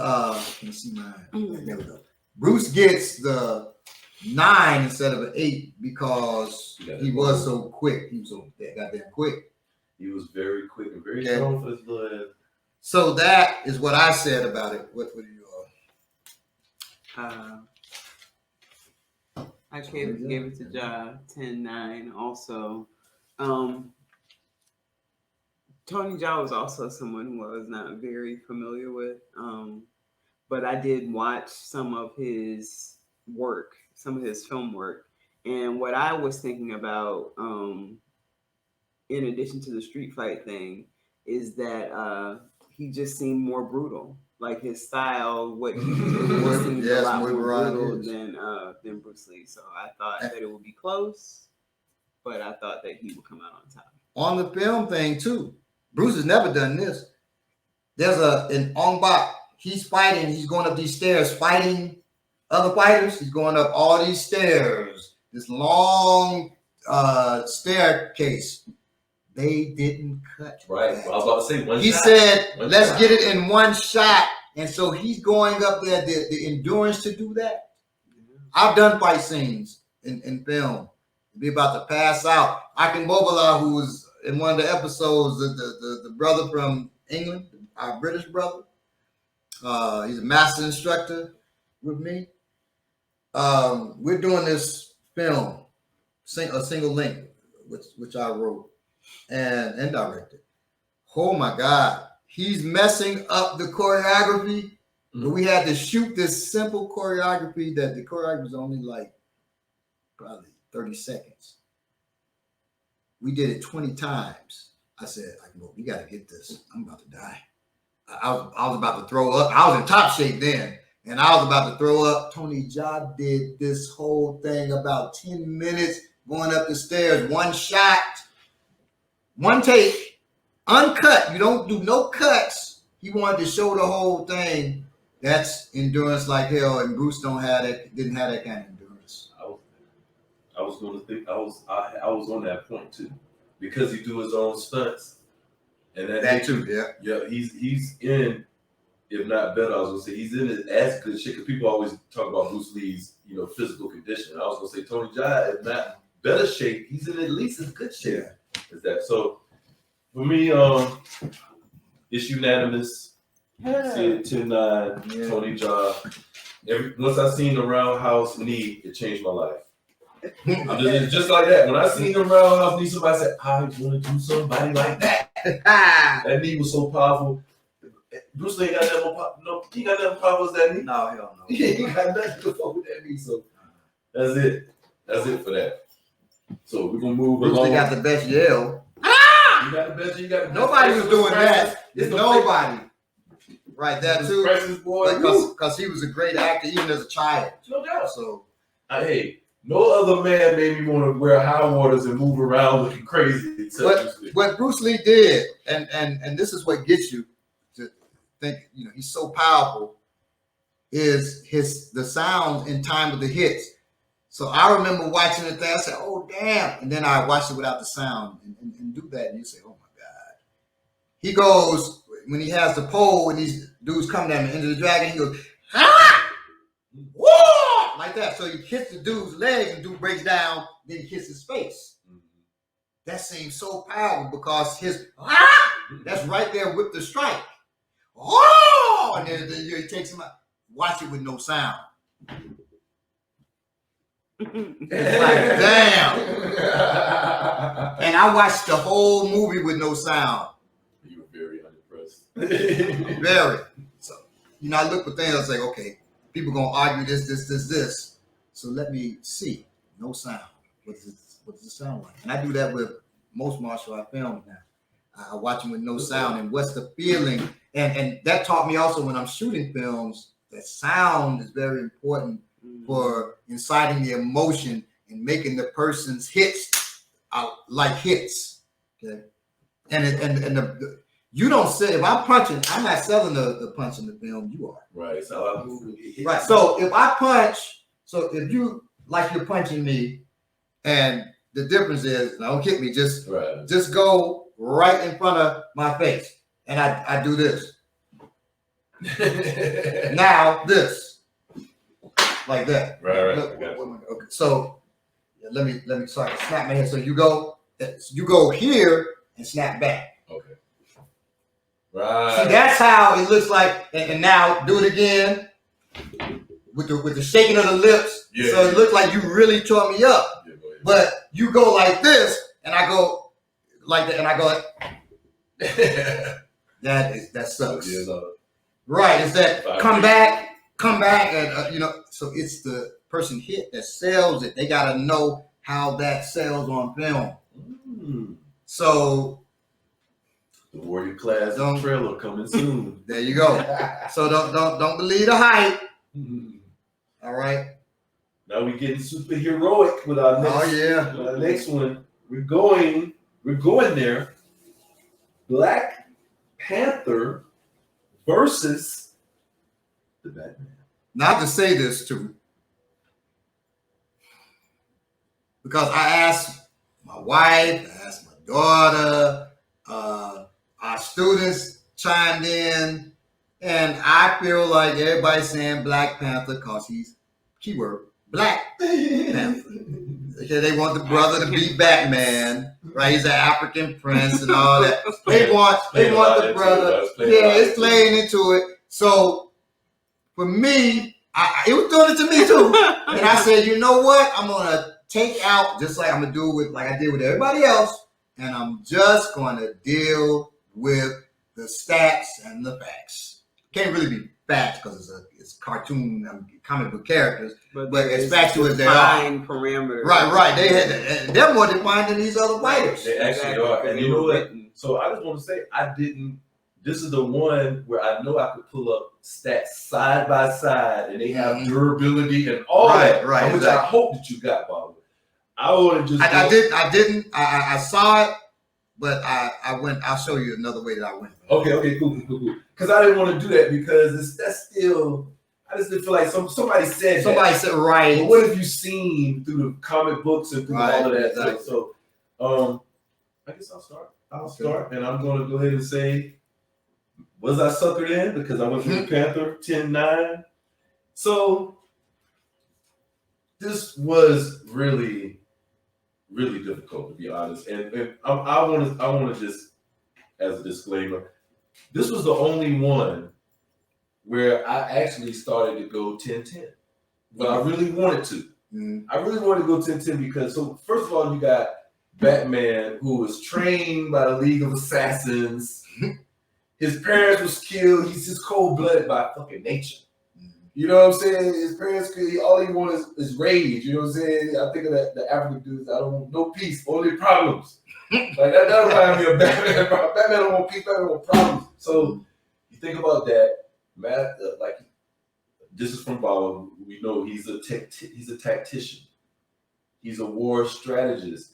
can you see mine? There we go. Bruce gets the 9 instead of an 8 because he was so quick. He was so goddamn quick. He was very quick and very strong for his blood. So that is what I said about it. What do you I gave it to Jaa 10-9 also. Tony Jaa was also someone who I was not very familiar with. But I did watch some of his work, some of his film work. And what I was thinking about, in addition to the street fight thing, is that he just seemed more brutal. Like his style, what he did seemed a lot more brutal than Bruce Lee. So I thought that it would be close, but I thought that he would come out on top. On the film thing too, Bruce has never done this. There's in Ong Bak, he's fighting, he's going up these stairs fighting other fighters. He's going up all these stairs, this long staircase. They didn't cut. Right. Well, I was about to say one he shot. said, let's get it in one shot. And so he's going up there, the endurance to do that. I've done fight scenes in film. Be about to pass out. Akin Bobala, who was in one of the episodes, the brother from England, our British brother. He's a master instructor with me. We're doing this film, a single link, which I wrote. and directed. Oh my God, he's messing up the choreography. But we had to shoot this simple choreography that the choreography was only like probably 30 seconds. We did it 20 times. I said, we got to get this. I'm about to die. I was about to throw up. I was in top shape then, and I was about to throw up. Tony Jaa did this whole thing about 10 minutes going up the stairs, one shot, one take, uncut. You don't do no cuts. He wanted to show the whole thing. That's endurance like hell, and Bruce didn't have that kind of endurance. I was going to think I was on that point too, because he do his own stunts, and that too, yeah. He's in, if not better, I was gonna say he's in it as good shape. Because people always talk about Bruce Lee's physical condition. I was gonna say Tony Jaa, if not better shape, he's in at least as good shape as that. So for me, it's unanimous. See it 10-9, Tony Jaa. Once I seen the roundhouse knee, it changed my life. It's just like that. When I seen the roundhouse knee, somebody said, I want to do somebody like that. That knee was so powerful. Bruce Lee ain't got nothing he got nothing powerful as that knee. No, hell no. He ain't got nothing to fuck with that knee. So that's it. That's it for that. So we're gonna move Bruce along. Lee got the best yell. You got the best. You got the best. Nobody was doing that. It's Nobody. Right, that too. Precious boy. Because he was a great actor even as a child. No doubt. So hey, no other man made me want to wear high waters and move around looking crazy. What Bruce Lee did, and this is what gets you to think, he's so powerful, is the sound in time with the hits. So I remember watching it there, I said, oh damn. And then I watched it without the sound and do that, and you say, oh my God. He goes, when he has the pole and these dudes come down the end of the dragon, he goes, ah! Whoa! Like that. So he hits the dude's legs and dude breaks down, then he hits his face. That seems so powerful because his that's right there with the strike. Oh! And then he takes him out. Watch it with no sound. It's like, damn. And I watched the whole movie with no sound. You were very unimpressed. Very. So, I look for things, I say, okay, people gonna argue this. So let me see. No sound. What does it sound like? And I do that with most martial art films now. I watch them with no sound, and what's the feeling? And that taught me also when I'm shooting films that sound is very important for inciting the emotion and making the person's hits like hits. Okay, and you don't say, if I'm punching, I'm not selling the punch in the film. You are. Right. So I move. Right. So if I punch, if you like you're punching me, and the difference is, don't hit me, just go right in front of my face, and I do this. Now this, like that. Right. Look, okay. So let me so I can snap my head. So you go here and snap back. Okay. Right. See, that's how it looks like. And now do it again with the shaking of the lips. Yeah. So it looks like you really tore me up. Yeah, but you go like this, and I go like that, and I go like that sucks. Yeah, no. Right? It's that come back, and So it's the person hit that sells it. They got to know how that sells on film. So the Warrior Class trailer coming soon. There you go. So don't believe the hype. All right. Now we're getting super heroic with our next one. We're going there. Black Panther versus the Batman. Not to say this too, because I asked my wife, I asked my daughter, our students chimed in, and I feel like everybody's saying Black Panther because he's keyword Black Panther. Okay, they want the brother to be Batman, right? He's an African prince and all that. They want the brother. Yeah, it's playing into it. So for me, it was doing it to me too. And I said, you know what? I'm gonna take out, just like I'm gonna do with like I did with everybody else. and I'm just going to deal with the stats and the facts. Can't really be facts because it's cartoon, comic book characters, but as factual as they are. Parameters. Right. They're more defined than these other writers. They actually are. And you know what? So I just want to say, this is the one where I know I could pull up stats side by side and they have durability and all that. Right. Which I hope that you got, Bob. I want to just. I didn't. I saw it, but I'll show you another way that I went. Okay, cool. Because I didn't want to do that because that's still. I just didn't feel like somebody said right. But what have you seen through the comic books and through all of that? Exactly. So, I guess I'll start, and I'm going to go ahead and say, was I suckered in because I went with Panther 10-9? So this was really, really difficult, to be honest. And I want to just, as a disclaimer, this was the only one where I actually started to go 10-10. But I really wanted to. I really wanted to go 10-10 because, so first of all, you got Batman, who was trained by the League of Assassins. His parents was killed. He's just cold-blooded by fucking nature. You know what I'm saying? His parents, all he wants is rage. You know what I'm saying? I think of the African dudes. I don't want no peace, only problems. Like that reminds me of Batman. Batman don't want peace, Batman want problems. So you think about that. Matt, like this is from Bob. We know he's a tactician. He's a war strategist.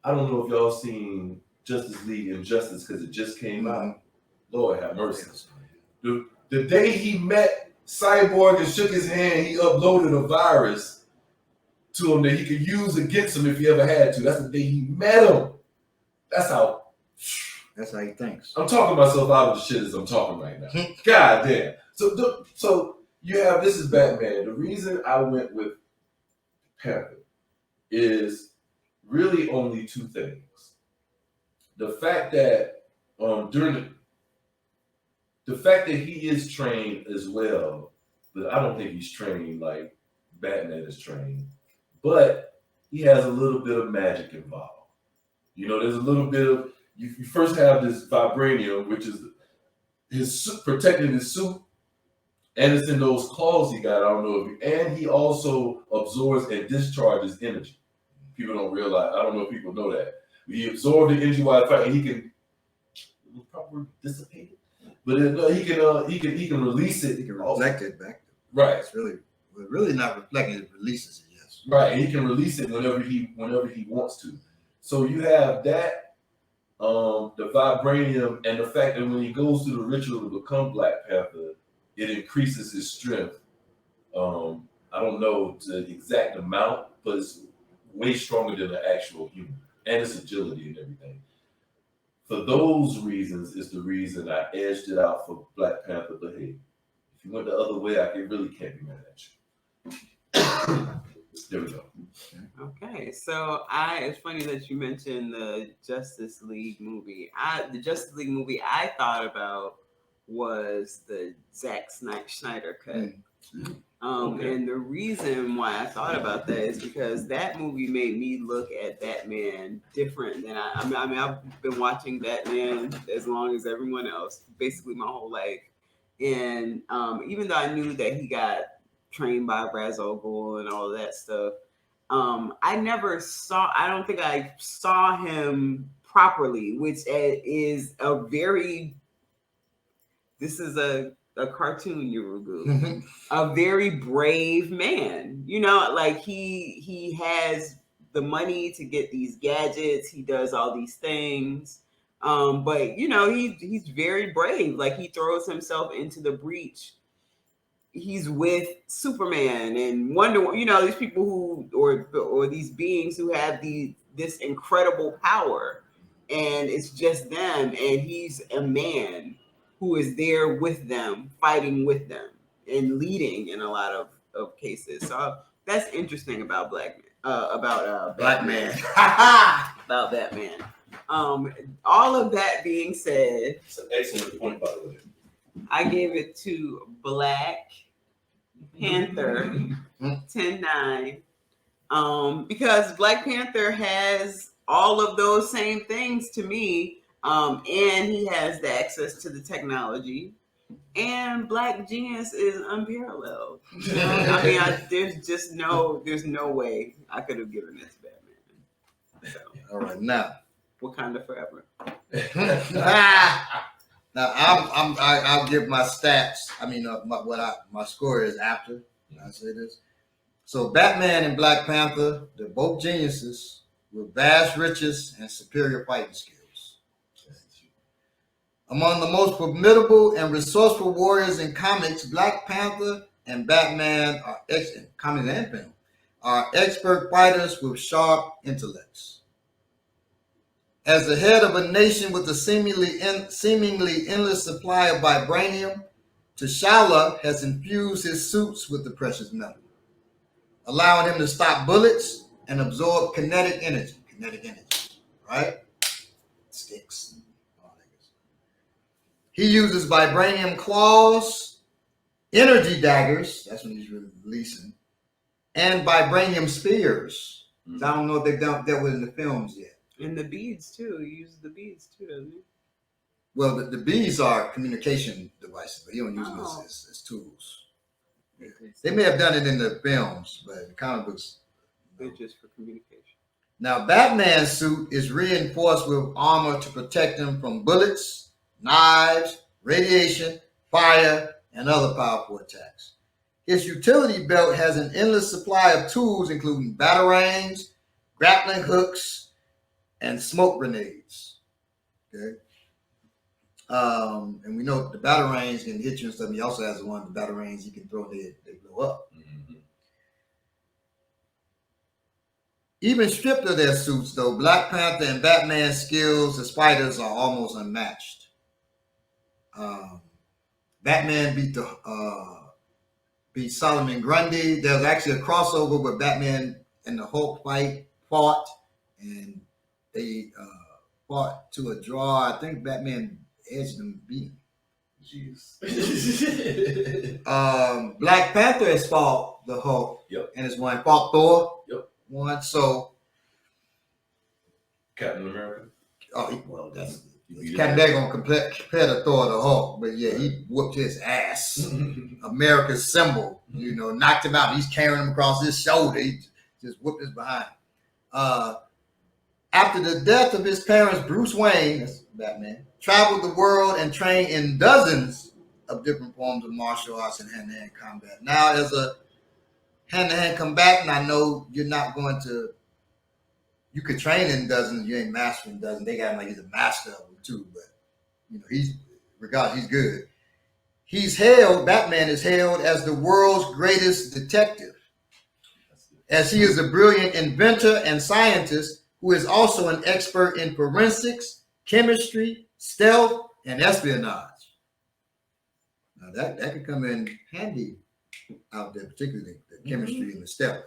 I don't know if y'all seen Justice League Injustice because it just came out. Lord have mercy. The day he met Cyborg and shook his hand, he uploaded a virus to him that he could use against him if he ever had to. That's the day he met him. That's how he thinks. I'm talking myself out of the shit as I'm talking right now. God damn. So you have, this is Batman. The reason I went with Panther is really only two things. The fact that the fact that he is trained as well, but I don't think he's trained like Batman is trained. But he has a little bit of magic involved. You know, there's a little bit of, you first have this vibranium, which is his suit, protecting his suit, and it's in those claws he got. I don't know and he also absorbs and discharges energy. People don't realize. I don't know if people know that. He absorbed the energy while fighting. He can probably dissipate it, but he can release it. He can reflect it back. Right. It's really not reflecting. It releases it. Yes. Right. And he can release it whenever he wants to. So you have that, the vibranium, and the fact that when he goes through the ritual to become Black Panther, it increases his strength. I don't know the exact amount, but it's way stronger than the actual human, and its agility and everything. For those reasons is the reason I edged it out for Black Panther. But hey, if you went the other way, I really can't be mad at you. There we go. Okay, so it's funny that you mentioned the Justice League movie. The Justice League movie I thought about was the Zack Snyder cut. And the reason why I thought about that is because that movie made me look at Batman different than I mean, I've been watching Batman as long as everyone else, basically my whole life. And even though I knew that he got trained by Ra's al Ghul and all of that stuff, I don't think I saw him properly, which is this is a cartoon, Yurugu, a very brave man. You know, like he has the money to get these gadgets. He does all these things. But you know, he's very brave. Like he throws himself into the breach. He's with Superman and Wonder Woman. You know, these people who or these beings who have this incredible power, and it's just them. And he's a man who is there with them, fighting with them, and leading in a lot of cases. So that's interesting about Batman. About Batman. All of that being said, it's an excellent point, by the way. I gave it to Black Panther 10-9. Because Black Panther has all of those same things to me. And he has the access to the technology. And Black genius is unparalleled. I mean, there's no way I could have given it to Batman. So, All right, now. Wakanda forever. Now I'll give my stats. I mean, my score is after I say this. So Batman and Black Panther, they're both geniuses with vast riches and superior fighting skills. Among the most formidable and resourceful warriors in comics, Black Panther and Batman comics and film, are expert fighters with sharp intellects. As the head of a nation with a seemingly endless supply of vibranium, T'Challa has infused his suits with the precious metal, allowing him to stop bullets and absorb kinetic energy, right? Sticks. He uses vibranium claws, energy daggers, that's when he's releasing, and vibranium spears. Mm-hmm. I don't know if they've done that in the films yet. And the beads too. He uses the beads too, doesn't he? Well, the beads are communication devices, but he don't use them as tools. Yeah. They may have done it in the films, but the comic books, they're just for communication. Now, Batman's suit is reinforced with armor to protect him from bullets, knives, radiation, fire, and other powerful attacks. His utility belt has an endless supply of tools, including batarangs, grappling hooks, and smoke grenades. Okay. And we know the batarangs can hit you and stuff. He also has one of the batarangs he can throw and they blow up. Mm-hmm. Even stripped of their suits, though, Black Panther and Batman's skills as fighters are almost unmatched. Batman beat Solomon Grundy. There's actually a crossover where Batman and the Hulk fought, and they fought to a draw. I think Batman edged him, beat him. Jeez. Black Panther has fought the Hulk, and has won. Fought Thor, won. So Captain America. Oh, well, that's. They're gonna compare the Thor to Hulk, but yeah, he whooped his ass. America's symbol, knocked him out. He's carrying him across his shoulder. He just whooped his behind. After the death of his parents, Bruce Wayne, that's Batman, traveled the world and trained in dozens of different forms of martial arts and hand-to-hand combat. Now, as a hand-to-hand combatant, I know you're not going to. You could train in dozens, you ain't mastering dozens. They got him like he's a master of them too, but he's good. Batman is hailed as the world's greatest detective, as he is a brilliant inventor and scientist who is also an expert in forensics, chemistry, stealth, and espionage. Now that could come in handy out there, particularly the chemistry and the stealth.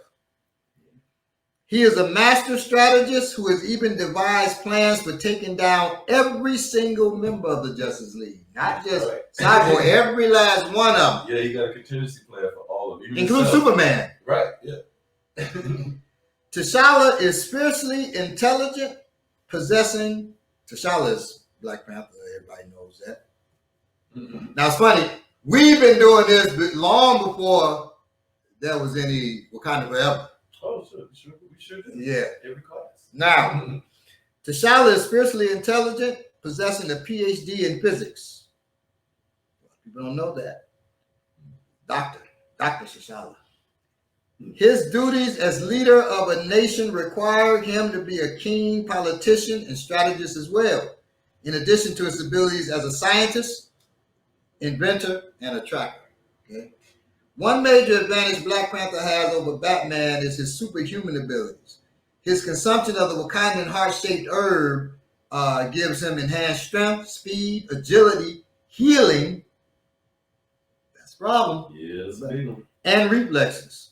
He is a master strategist who has even devised plans for taking down every single member of the Justice League. Not just Cyborg, every last one of them. Yeah, you got a contingency plan for all of them. Include Superman. Right, yeah. T'Challa is fiercely intelligent, T'Challa is Black Panther, everybody knows that. Mm-hmm. Now it's funny, we've been doing this long before there was any Wakanda Forever. Oh, sure. We sure did. Yeah. Every class. Now, T'Challa is fiercely intelligent, possessing a PhD in physics. People don't know that. Dr. T'Challa. His duties as leader of a nation require him to be a keen politician and strategist as well, in addition to his abilities as a scientist, inventor, and a tracker. Okay? One major advantage Black Panther has over Batman is his superhuman abilities. His consumption of the Wakandan heart-shaped herb gives him enhanced strength, speed, agility, healing. That's a problem. Yes, and reflexes.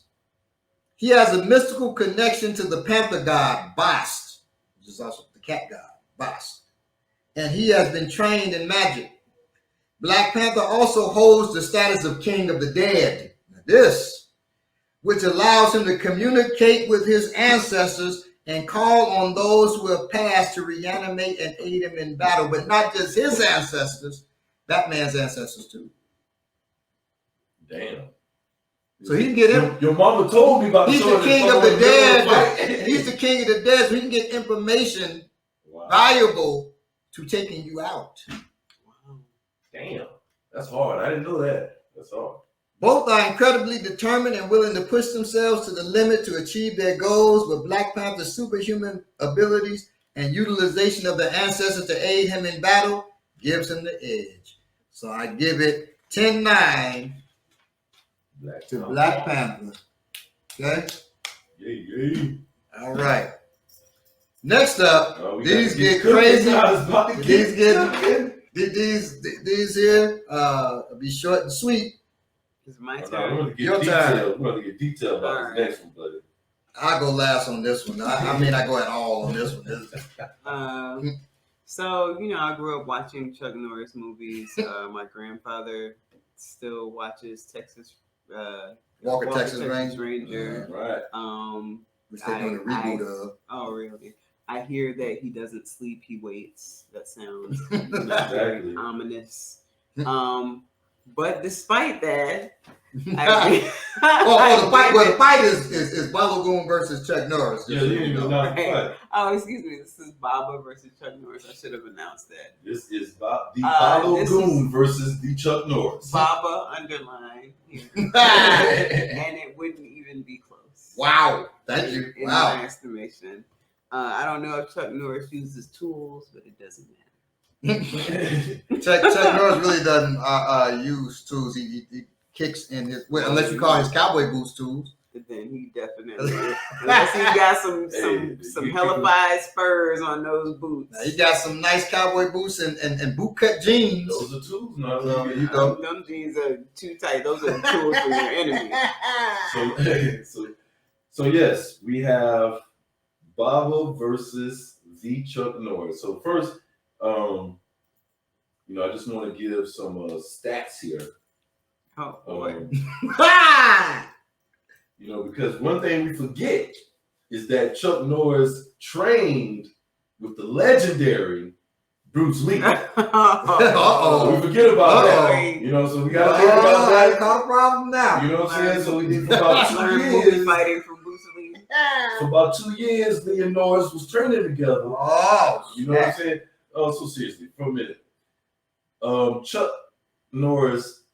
He has a mystical connection to the panther god, Bast, which is also the cat god, Bast. And he has been trained in magic. Black Panther also holds the status of King of the Dead. Now this, which allows him to communicate with his ancestors and call on those who have passed to reanimate and aid him in battle, but not just his ancestors, that man's ancestors too. Damn. So he can get him. Your mama told me about He's the king of the dead. He's the king of the dead, so he can get information valuable to taking you out. Wow. Damn. That's hard. I didn't know that. That's hard. Both are incredibly determined and willing to push themselves to the limit to achieve their goals, with Black Panther's superhuman abilities and utilization of the ancestors to aid him in battle gives him the edge. So I give it 10-9 to Black Panther. Okay? Yay. All right. Next up, these get crazy. These here be short and sweet. It's my We're turn. going to Your get turn. detailed. We're going to get detailed about All this next one, buddy. I'll go last on this one. I mean, I go at all on this one. So, I grew up watching Chuck Norris movies. My grandfather still watches Walker, Texas Ranger. Right. Which they're doing a reboot of. Oh, really? I hear that he doesn't sleep, he waits. That sounds Exactly. ominous. But despite that, the fight is Balagoon versus Chuck Norris. Yeah, you didn't even know the fight. Oh, excuse me. This is Baba versus Chuck Norris. I should have announced that. This is the Balagoon versus the Chuck Norris. Baba underline here. And it wouldn't even be close. Wow. Thank you. In Wow. my estimation. I don't know if Chuck Norris uses tools, but it doesn't matter. Chuck Norris really doesn't use tools. He kicks in his, unless you call his cowboy boots tools. But then he definitely, unless he got some hellified spurs on those boots. Now, he got some nice cowboy boots and boot cut jeans. Those are tools. No, Them jeans are too tight. Those are tools for your enemy. So yes, we have Baba versus the Chuck Norris. So first, I just want to give some stats here. Oh boy. Because one thing we forget is that Chuck Norris trained with the legendary Bruce Lee. So we forget about that. So we got to think about that. Got a problem now. You know what I'm saying? So we did for about 2 years. Fighting for Bruce Lee. For about 2 years, Lee and Norris was training together. You know what I'm saying? Oh, so seriously, for a minute. Chuck Norris,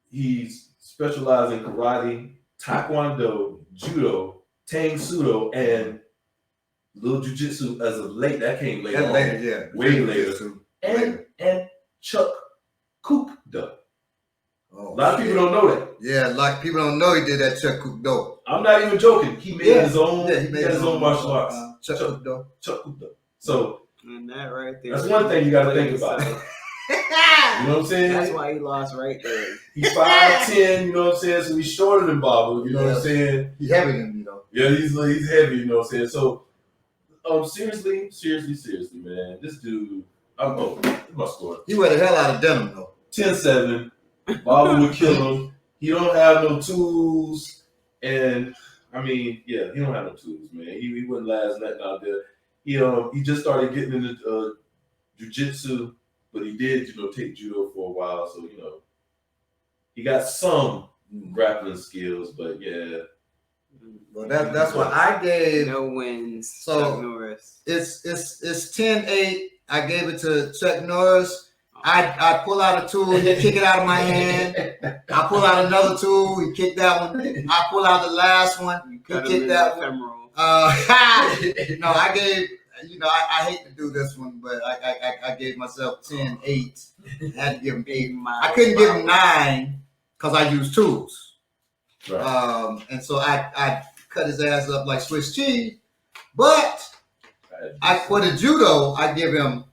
he's specialized in karate, taekwondo, judo, tang sudo, and little jiu-jitsu as of late. That came later. Way later. And Chuck Kukdo. A lot of people don't know that. Yeah, a lot of people don't know he did that Chuck Kukdo. I'm not even joking. He made his own. He made his own martial arts. Chuck Kukdo. So and that right there. That's one thing you got to think about. You know what I'm saying? That's why he lost right there. He's 5'10", you know what I'm saying? So he's shorter than Baba, you know what I'm saying? He's heavy than me, though. Yeah, he's heavy, you know what I'm saying? So, seriously, man, this dude, my score. He wear the hell out of denim, though. 10-7. Baba would kill him. He don't have no tools. And, he don't have no tools, man. He wouldn't last nothing out there. He just started getting into jiu-jitsu. But he did, take judo for a while. So, he got some grappling skills, but yeah. Well, that's what I gave. No wins. So Chuck Norris. It's 10-8. I gave it to Chuck Norris. I pull out a tool, he kick it out of my hand. I pull out another tool, he kicked that one. I pull out the last one, he kicked that one. I gave. I hate to do this one, but I gave myself 10-8. I had to give him 8. I couldn't give him 9 because I used tools. Right. And so I cut his ass up like Swiss cheese. But for the judo, I give him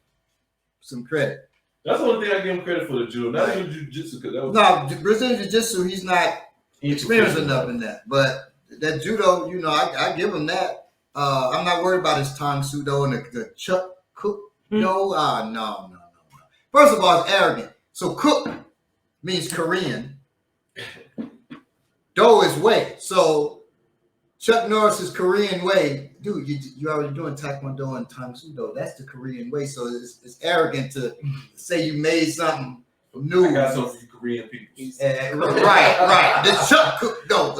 some credit. That's the only thing I give him credit for, the judo. Not even jiu-jitsu, because that was... No, Brazilian jiu-jitsu, he's not experienced enough in that. But that judo, I give him that. I'm not worried about his tang sudo and the Chuck Cook. No. First of all, it's arrogant. So cook means Korean. Do is way. So Chuck Norris's Korean way, dude. You already doing Taekwondo and Tang Sudo. That's the Korean way. So it's arrogant to say you made something new. I got some for you Korean people. Right. The Chuck no,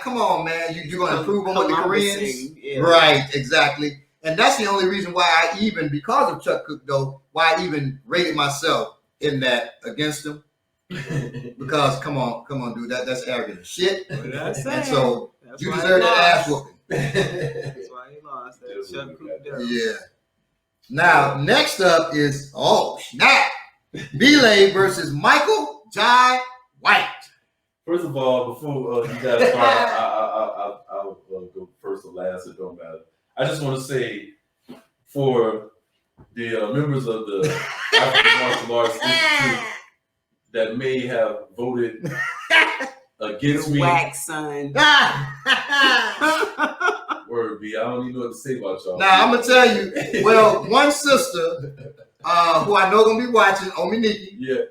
come on, man. You're gonna improve on what the Koreans. Yeah. Right, exactly. And that's the only reason why I even, because of Chuck Cook, though, why I even rated myself in that against him. Because come on, dude, that's arrogant as shit. And so you deserve that ass whooping. That's why he lost. That Chuck Cook. Yeah. Now, next up is snap, Belay versus Michael Jai White. First of all, before you guys start, I'll go first or last. It don't matter. I just want to say, for the members of the African Martial Arts Institute that may have voted against me, wax son. Word be, I don't even know what to say about y'all. Now I'm gonna tell you. Well, one sister who I know gonna be watching, Ominiki. Yeah,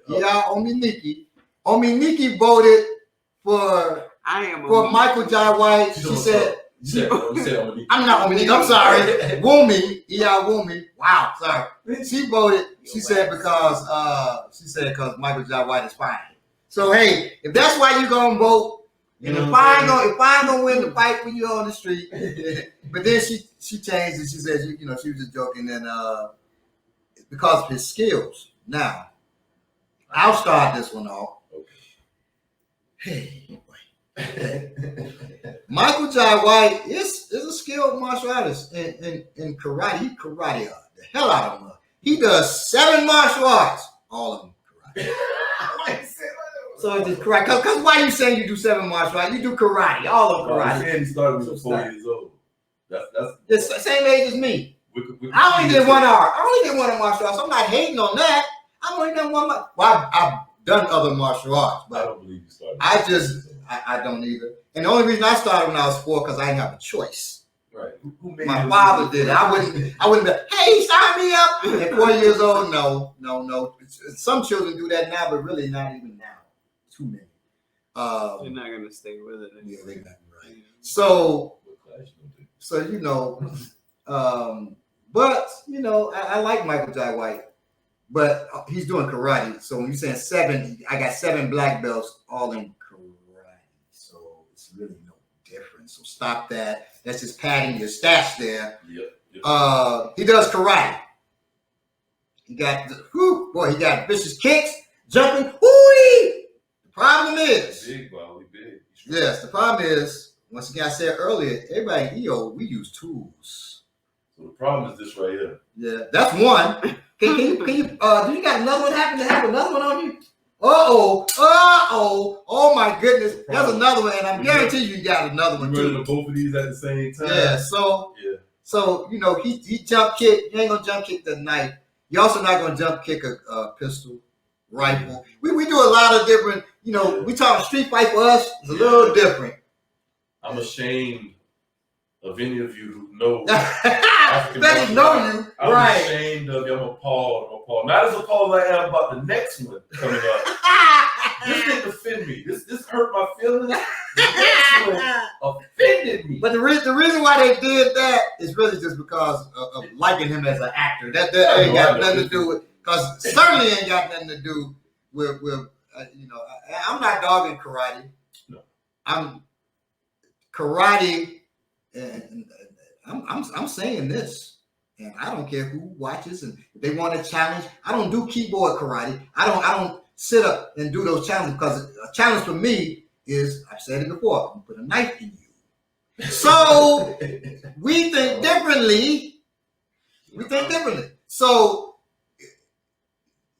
Ominiki voted for Michael Jai White. She said. I'm not Ominiki. I'm sorry. Wumi. Wow, sorry. She voted. She said because Michael Jai White is fine. So hey, if that's why you gonna vote, and if I ain't gonna win the fight for you on the street, but then she changed it. She said she was just joking, and because of his skills. Now, I'll start this one off. Hey. Michael Jai White is a skilled martial artist in karate. He karate the hell out of him. He does 7 martial arts, all of them karate. So it's just karate. Because why are you saying you do 7 martial arts? You do karate, all of them karate. He started when he was 4 years old. That's the same age as me. I only did one art. I only did one martial arts. I'm not hating on that. I've only done one. Well, I've done other martial arts, but I don't believe you started. I don't either. And the only reason I started when I was 4 because I didn't have a choice. Right. Who made My father did it. I wouldn't be, hey, sign me up. At 4 years old, no. Some children do that now, but really not even now. Too many. They're not gonna stay with it anyway. Yeah, they're not right. So but I like Michael Jai White, but he's doing karate. So when you're saying 7, I got 7 black belts all in karate. So it's really no difference. So stop that. That's just padding your stats there. Yep. He does karate. He got he got vicious kicks, jumping. Whoo-wee! The problem is Big. yes. The problem is, once again, I said earlier, everybody in EO, we use tools. So the problem is this right here. Yeah, that's one. Can you do you got another one? Happen to have another one on you? Oh my goodness. There's another one, and I'm guaranteeing you got another one You're too. running both of these at the same time. Yeah, so he jump kick, you ain't gonna jump kick the knife. You're also not gonna jump kick a pistol, rifle. We do a lot of different, we talk street fight for us, it's a little different. I'm ashamed of any of you who know That know you. I'm Right. ashamed of you. I'm appalled. Not as appalled as I am about the next one coming up. This didn't offend me. This hurt my feelings. The next one offended me. But the reason why they did that is really just because of liking him as an actor. That ain't got nothing to do with, because certainly ain't got nothing to do with I'm not dogging karate. No. I'm karate, and I'm saying this, and I don't care who watches, and if they want to challenge. I don't do keyboard karate. I don't sit up and do those challenges, because a challenge for me is, I've said it before, I'm gonna put a knife in you. So we think differently. So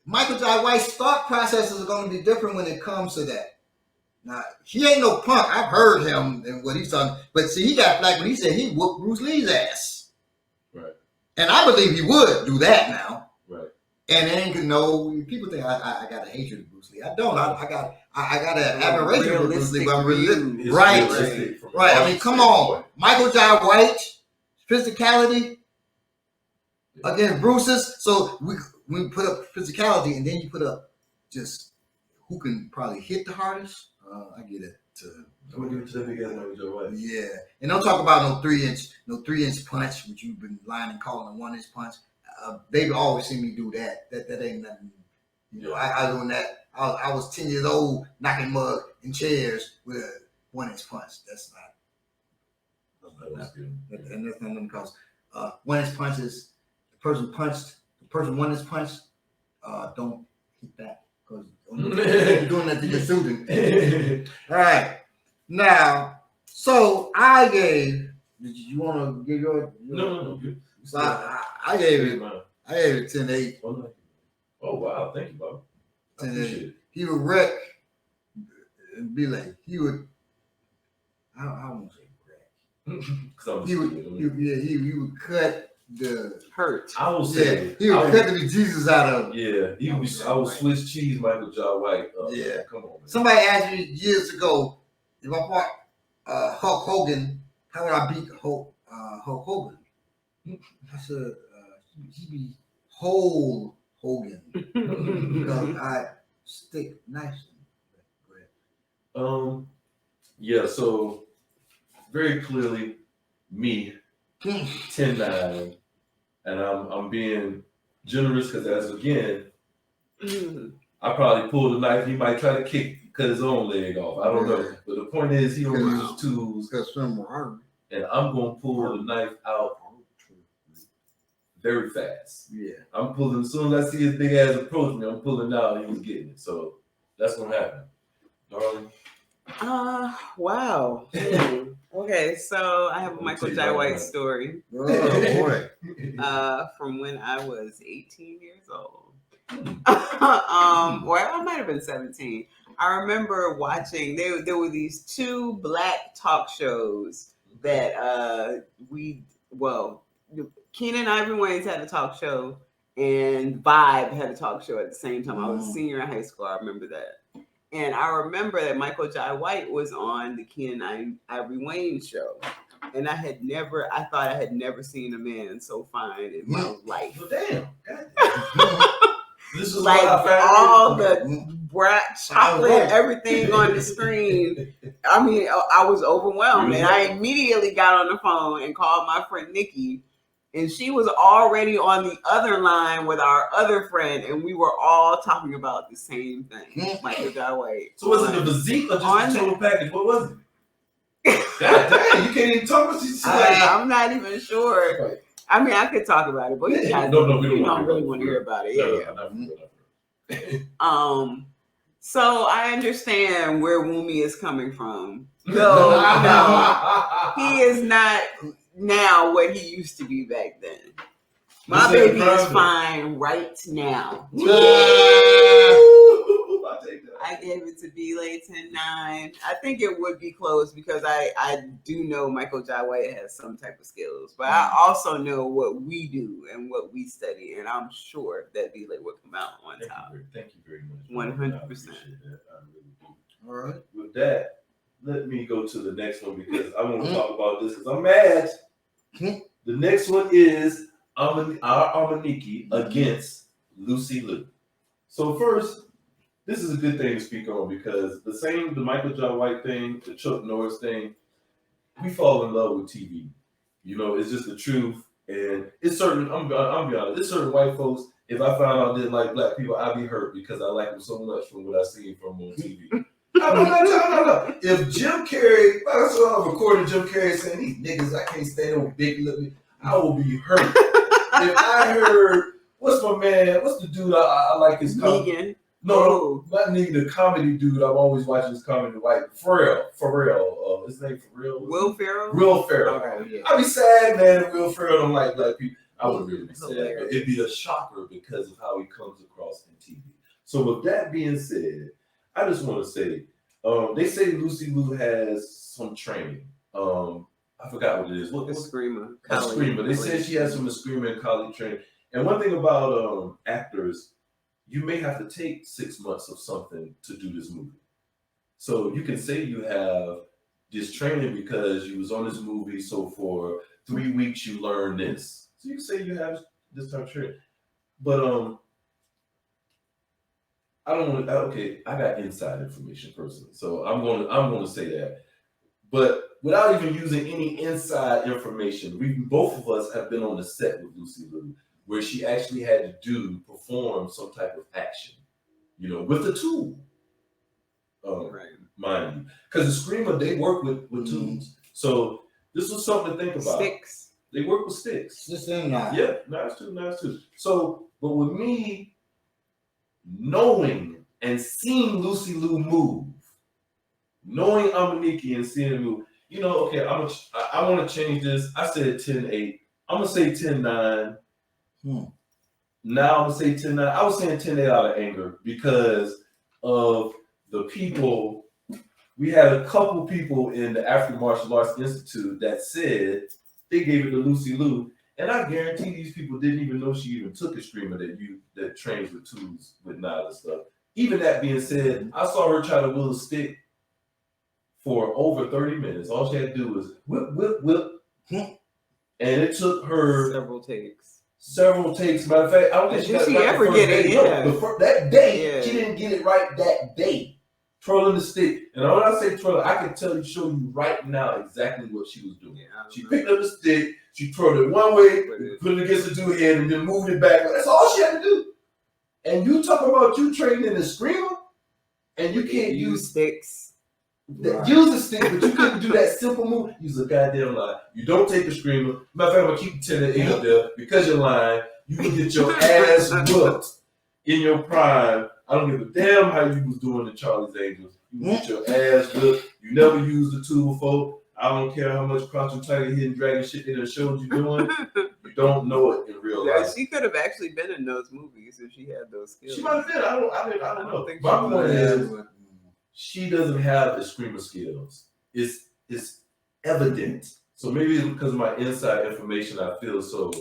Michael Jai White's thought processes are going to be different when it comes to that. Now, he ain't no punk. I've heard him and what he's talking. But see, he got flack when he said he whooped Bruce Lee's ass. Right. And I believe he would do that now. Right. And ain't people think I got a hatred of Bruce Lee. I don't. I got an admiration for Bruce Lee, but I'm really right. I mean, come on, Michael Jai White, physicality against Bruce's. So we put up physicality, and then you put up just who can probably hit the hardest. I get it to I'm gonna give it to that big ass Michael J. White. Yeah, and don't talk about no 3-inch punch, which you've been lying and calling a 1-inch punch. They've always seen me do that. That ain't nothing. You know, I doing that. I was 10 years old knocking mug in chairs with a 1-inch punch. That's not. That was good. And that's not because 1-inch punches. The person 1-inch punched. Don't hit back because you're doing that to your student. All right. Now, so I gave. Did you want to give your? No. Good. So I gave it. I gave it 10-8. Oh wow! Thank you, Bob. 10-8. He would wreck and be like he would. I won't say wreck. He would cut the hurt. I will say he would cut the bejesus out of. Yeah, I would Swiss cheese Michael J. White. Yeah, come on. Man. Somebody asked me years ago if I fought Hulk Hogan, how would I beat Hulk Hogan? I said he'd be whole Hogan because I stick nice. Yeah. So very clearly, me 10-9, and I'm being generous because as again, I probably pulled a knife. He might try to cut his own leg off. I don't know. But the point is, he don't use his tools. And I'm gonna pull the knife out very fast. Yeah. I'm pulling as soon as I see his big ass approach me, I'm pulling out and he was getting it. So that's gonna happen. Darling. Wow. Okay, so I have a Michael J. White story. Oh boy. From when I was 18 years old. Or I might have been 17. I remember watching. There were these two black talk shows that Keenan Ivory Wayans had a talk show and Vibe had a talk show at the same time. I was a senior in high school. I remember that. And I remember that Michael J. White was on the Keenan Ivory Wayans show. And I thought I had never seen a man so fine in my life. Well, damn. This is like all the bright chocolate, everything on the screen. I mean, I was overwhelmed. And I immediately got on the phone and called my friend Nikki. And she was already on the other line with our other friend, and we were all talking about the same thing. Michael J. White. So was it the physique or just the total package? What was it? God damn, you can't even talk about this. I'm not even sure. Right. I mean, I could talk about it, but you guys don't really want to hear about it. Yeah. So I understand where Wumi is coming from. No, he is not now what he used to be back then. My baby is fine right now. I gave it to B-Lay 10-9. I think it would be close because I do know Michael J. White has some type of skills, but I also know what we do and what we study, and I'm sure that B-Lay would come out on top. Thank you very much. 100%. All right. With that, let me go to the next one because I want to talk about this because I'm mad. The next one is our Amaniki against Lucy Liu. So first, this is a good thing to speak on because the Michael J. White thing, the Chuck Norris thing, we fall in love with TV. You know, it's just the truth. And it's certain, I'm be honest, it's certain white folks, if I found out I didn't like black people, I'd be hurt because I like them so much from what I seen from on TV. No. If Jim Carrey, I saw a recording Jim Carrey saying, these niggas, I can't stand them big looking, I will be hurt. If I heard, what's the dude I like his comedy? No, not Negan, the comedy dude. I'm always watching his comedy. Like Pharrell. His name Pharrell. Will Ferrell. Will Ferrell. Okay, yeah. I'd be sad, man. If Will Ferrell don't like black people, I would really be sad. But it'd be a shocker because of how he comes across in TV. So with that being said, I just want to say, they say Lucy Liu has some training. I forgot what it is. What Screamer? A Screamer. They said she has some Screamer and college training. And one thing about actors, you may have to take 6 months of something to do this movie. So you can say you have this training because you was on this movie. So for 3 weeks you learned this. So you can say you have this type of training. But I don't want to. Okay, I got inside information personally, so I'm going to say that But without even using any inside information, both of us have been on the set with Lucy Liu, where she actually had to perform some type of action, with the tool. Right. Mind you, because the Screamer, they work with tools. So this was something to think about. Sticks. They work with sticks. Just in now. Yeah, nice too. So, but with me knowing and seeing Lucy Liu move, knowing Amaniki and seeing her move, okay, I want to change this. I said 10-8. I'm gonna say 10-9. Now I'm gonna say 10-9. I was saying 10-8 out of anger because of the people. We had a couple people in the African Martial Arts Institute that said they gave it to Lucy Liu, and I guarantee these people didn't even know she even took a streamer that trains with tools with knives and stuff. Even that being said, I saw her try to wheel a stick for over 30 minutes. All she had to do was whip, and it took her several takes. Matter of fact, I don't think she got it right ever get it. Yeah. That day, she didn't get it right that day. Twirling the stick. And when I say twirling, I can show you right now exactly what she was doing. Yeah, she picked up the stick, she twirled it one way, put it against the dude's head, and then moved it back. That's all she had to do. And you talk about you training in the Screamer, and you can't use sticks. Use a stick, but you couldn't do that simple move. Use a goddamn lie. You don't take the Screamer. Matter of fact, I'm going to keep 10-8 up there because you're lying. You can get your ass whooped in your prime. I don't give a damn how you was doing the Charlie's Angels. You get your ass whipped. You never used the tool before. I don't care how much Crouching Tiger, Hidden Dragon shit they done showed you doing. You don't know it in real life. She could have actually been in those movies if she had those skills. She might have been. I don't know. My point is, she doesn't have the Screamer skills. It's evident. So maybe it's because of my inside information, I feel so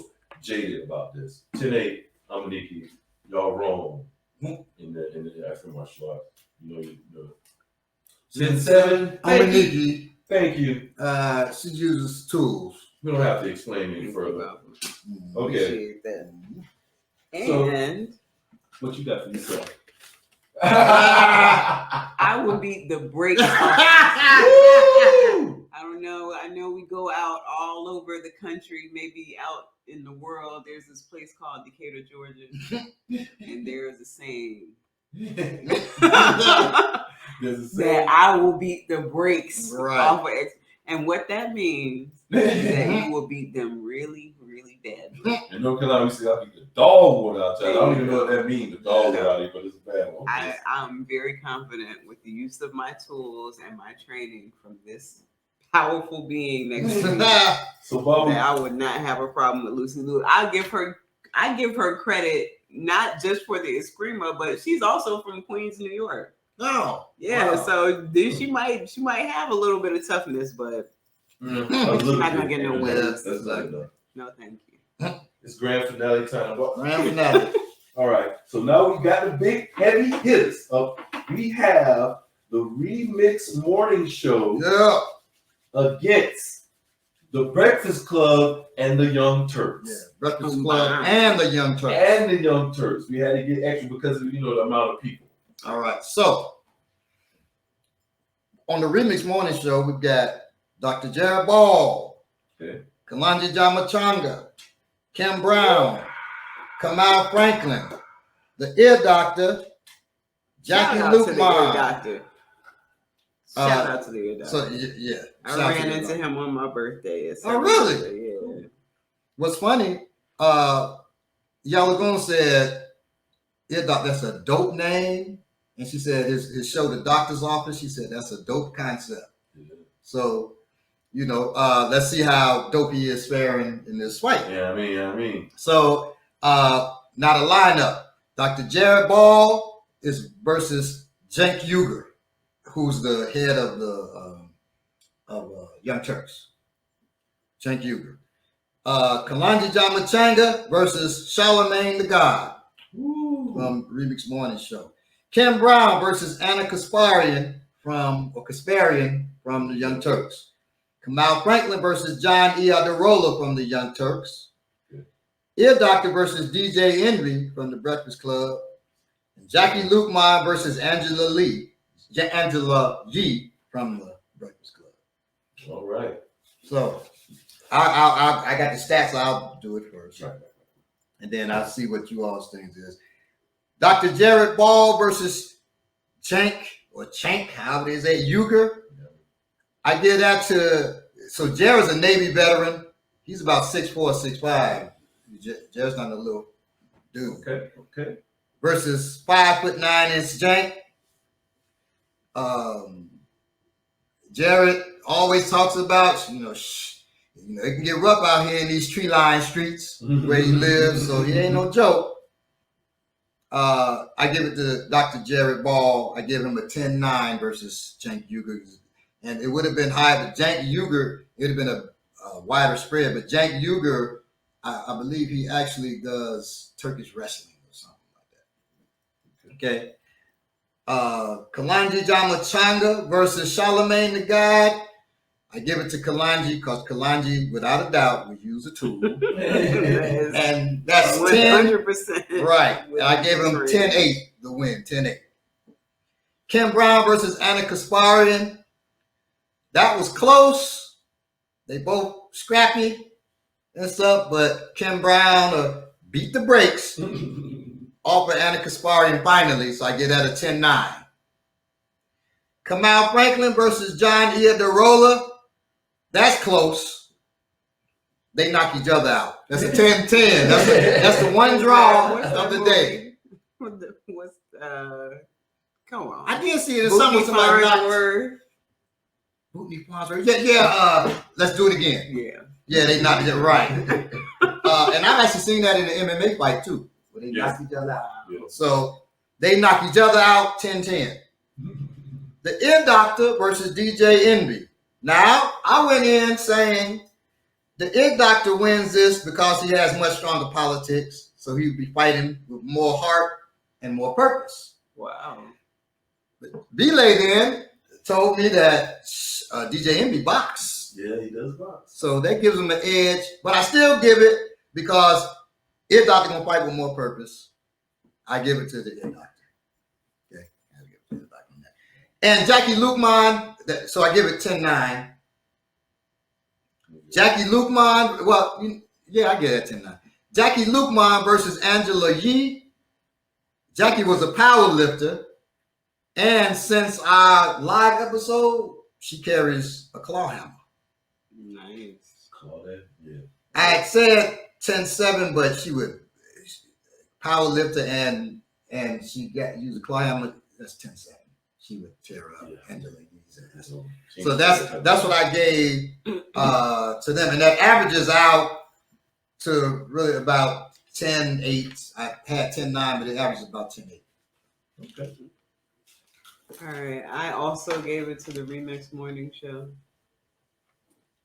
jaded about this. 10-8, Amaniki, y'all wrong. In the African martial arts, you know. 10-7, Amaniki. Thank you. She uses tools. We don't have to explain any further. Okay. And what you got for yourself? I will beat the brakes off. I don't know. I know we go out all over the country, maybe out in the world. There's this place called Decatur, Georgia, and there's a saying that I will beat the brakes off of X. And what that means is that you will beat them really, really badly. In North Carolina, we say I beat the dog water out there. I don't even know what that means, the dog water out here, but it's a bad one. I'm very confident with the use of my tools and my training from this powerful being next to me. So Bobby, that I would not have a problem with Lucy Liu. I give her credit not just for the Eskrima, but she's also from Queens, New York. Oh, yeah. Wow. So she might have a little bit of toughness, but she's not gonna get no wins. That's not enough. No, thank you. It's grand finale time. Grand finale. All right. So now we got the big heavy hitters. We have the Remix Morning Show against the Breakfast Club and the Young Turks. Yeah, Breakfast Club and the Young Turks. And the Young Turks. We had to get extra because of the amount of people. All right. So on the Remix Morning Show, we've got Dr. Jared Ball, Kalonji Jamachanga, Kim Brown, Kamal Franklin, the Ear Doctor, Jackie Lukman. Shout out to the Ear Doctor. So yeah, I ran into him on my birthday. Oh really? Yeah. What's funny? Yalagoon said, "Ear Doctor, that's a dope name." And she said his show, The Doctor's Office, she said that's a dope concept. Yeah. So, let's see how dope he is faring in this fight. Yeah, I mean. So, now the lineup. Dr. Jared Ball is versus Cenk Uygur, who's the head of the Young Turks. Cenk Uygur. Kalonji Jamachanga versus Charlemagne the God from Remix Morning Show. Kim Brown versus Anna Kasparian from the Young Turks. Kamal Franklin versus John Iadarola from the Young Turks. Ear Doctor versus DJ Envy from the Breakfast Club. And Jackie Lukman versus Angela Yee from the Breakfast Club. All right. So I got the stats. So I'll do it first, Right. and then I'll see what you all's things is. Dr. Jared Ball versus Chank, however they say, Uger. Yeah. I give that to, so Jared's a Navy veteran. He's about 6'4", 6'5". Jared's not a little dude. Okay. Versus 5'9" Jank. Jared always talks about, it can get rough out here in these tree-lined streets where he lives, so he ain't no joke. I give it to Dr. Jared Ball. I give him a 10-9 versus Cenk Uygur. And it would have been higher, but Cenk Uygur, it would have been a wider spread. But Cenk Uygur, I believe he actually does Turkish wrestling or something like that. Okay. Kalanji Jamachanga versus Charlemagne the God. I give it to Kalanji because Kalanji, without a doubt, would use a tool. And that's 100%. Right. And I gave him 10-8, the win, 10-8. Kim Brown versus Anna Kasparian. That was close. They both scrappy and stuff, but Kim Brown beat the brakes off of Anna Kasparian finally, so I give that a 10-9. Kamal Franklin versus John Iadarola. That's close. They knock each other out. That's a 10-10. That's the one draw of the day. Come on. I did see it in somebody knocked. Bootney Farnsworth. Yeah. Let's do it again. Yeah, they knocked it right. And I've actually seen that in the MMA fight too, where they knock each other out. Yeah. So they knock each other out 10-10. The Ear Doctor versus DJ Envy. Now, I went in saying the Ear Doctor wins this because he has much stronger politics, so he would be fighting with more heart and more purpose. Wow. But Belay then told me that DJ Envy box. Yeah, he does box. So that gives him an edge, but I still give it because Ear Doctor gonna fight with more purpose. I give it to the Ear Doctor. Okay, I give it to the Doctor on that. And Jackie Lukman, so I give it 10-9. Jackie Lukman, well, yeah, I give it 10-9. Jackie Lukman versus Angela Yee. Jackie was a power lifter, and since our live episode, she carries a claw hammer. Nice. Claudette, yeah. I had said 10-7, but she would power lifter and she got use a claw hammer. That's 10-7. She would tear up Angela Yee's ass. So that's what I gave to them, and that averages out to really about 10-8. I had 10-9, but it averages about 10-8. Okay. All right. I also gave it to the Remix Morning Show.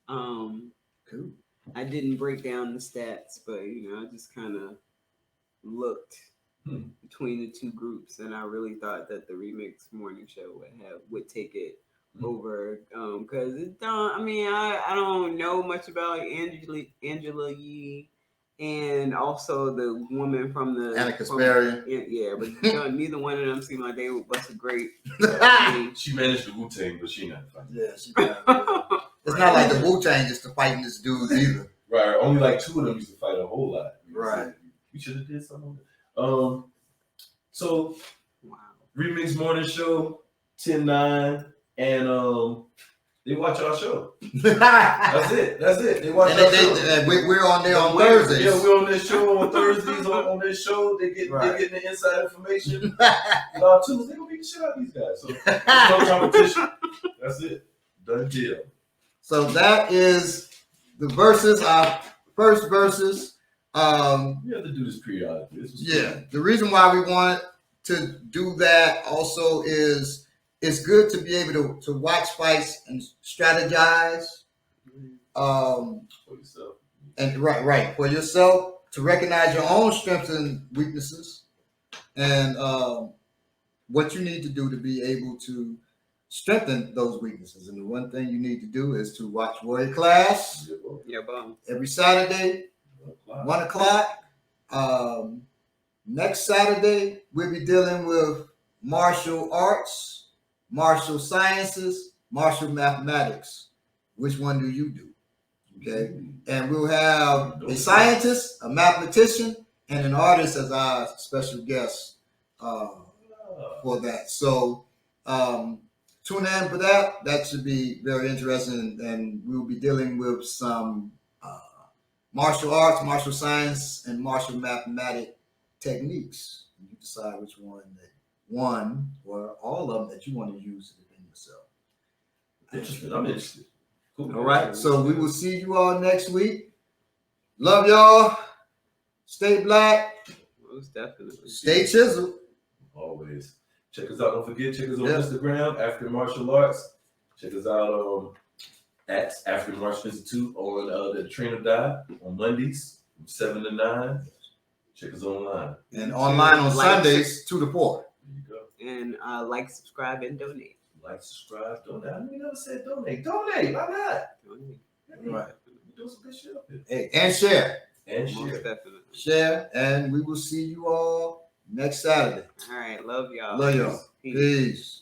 Cool. I didn't break down the stats, but I just kind of looked between the two groups, and I really thought that the Remix Morning Show would take it over. Because I don't know much about Angela Yee. And also the woman from the Anna Kasparian. Yeah, but neither one of them seemed like they would bust a great. She managed the Wu-Tang, but she not fighting. Yeah, she got It's not like the Wu-Tang just to fighting this dude either. Right. Only like two of them used to fight a whole lot. Right. We should have did something. So Remix Morning Show, 10-9, and they watch our show. That's it. They watch our show. We're on there on Thursdays. Yeah, we're on this show on Thursdays. on this show, they getting the inside information. And on Tuesday, they're gonna beat the shit out of these guys. So there's no competition. That's it. Done deal. So that is the verses. Our first verses. We have to do this periodically. The reason why we want to do that also is it's good to be able to watch fights and strategize. For yourself. And right for yourself, to recognize your own strengths and weaknesses, and what you need to do to be able to strengthen those weaknesses. And the one thing you need to do is to watch Warrior Class every Saturday, 1 o'clock. Next Saturday, we'll be dealing with martial arts, martial sciences, martial mathematics which one do you do? Okay. And we'll have a scientist, a mathematician, and an artist as our special guest for that. So tune in for that. That should be very interesting. And we'll be dealing with some martial arts, martial science, and martial mathematic techniques. You decide which one or all of them that you want to use to defend yourself. Interesting. I'm interested. Cool. All right. So we will see you all next week. Love y'all. Stay black. Most definitely. Stay chiseled. Always. Check us out. Don't forget, check us on Yeah. Instagram, African Martial Arts. Check us out at African Martial Institute on the Train or Die on Mondays from 7 to 9. Check us online. And online on Sundays 2 to 4. There you go. And like, subscribe, and donate. Like, subscribe, donate. I never said donate. Donate. Why not? Donate. Right. We're doing some good shit up here. Hey, and share. And Most share. definitely. Share. And we will see you all next Saturday. All right. Love y'all. Love y'all. Peace. Peace.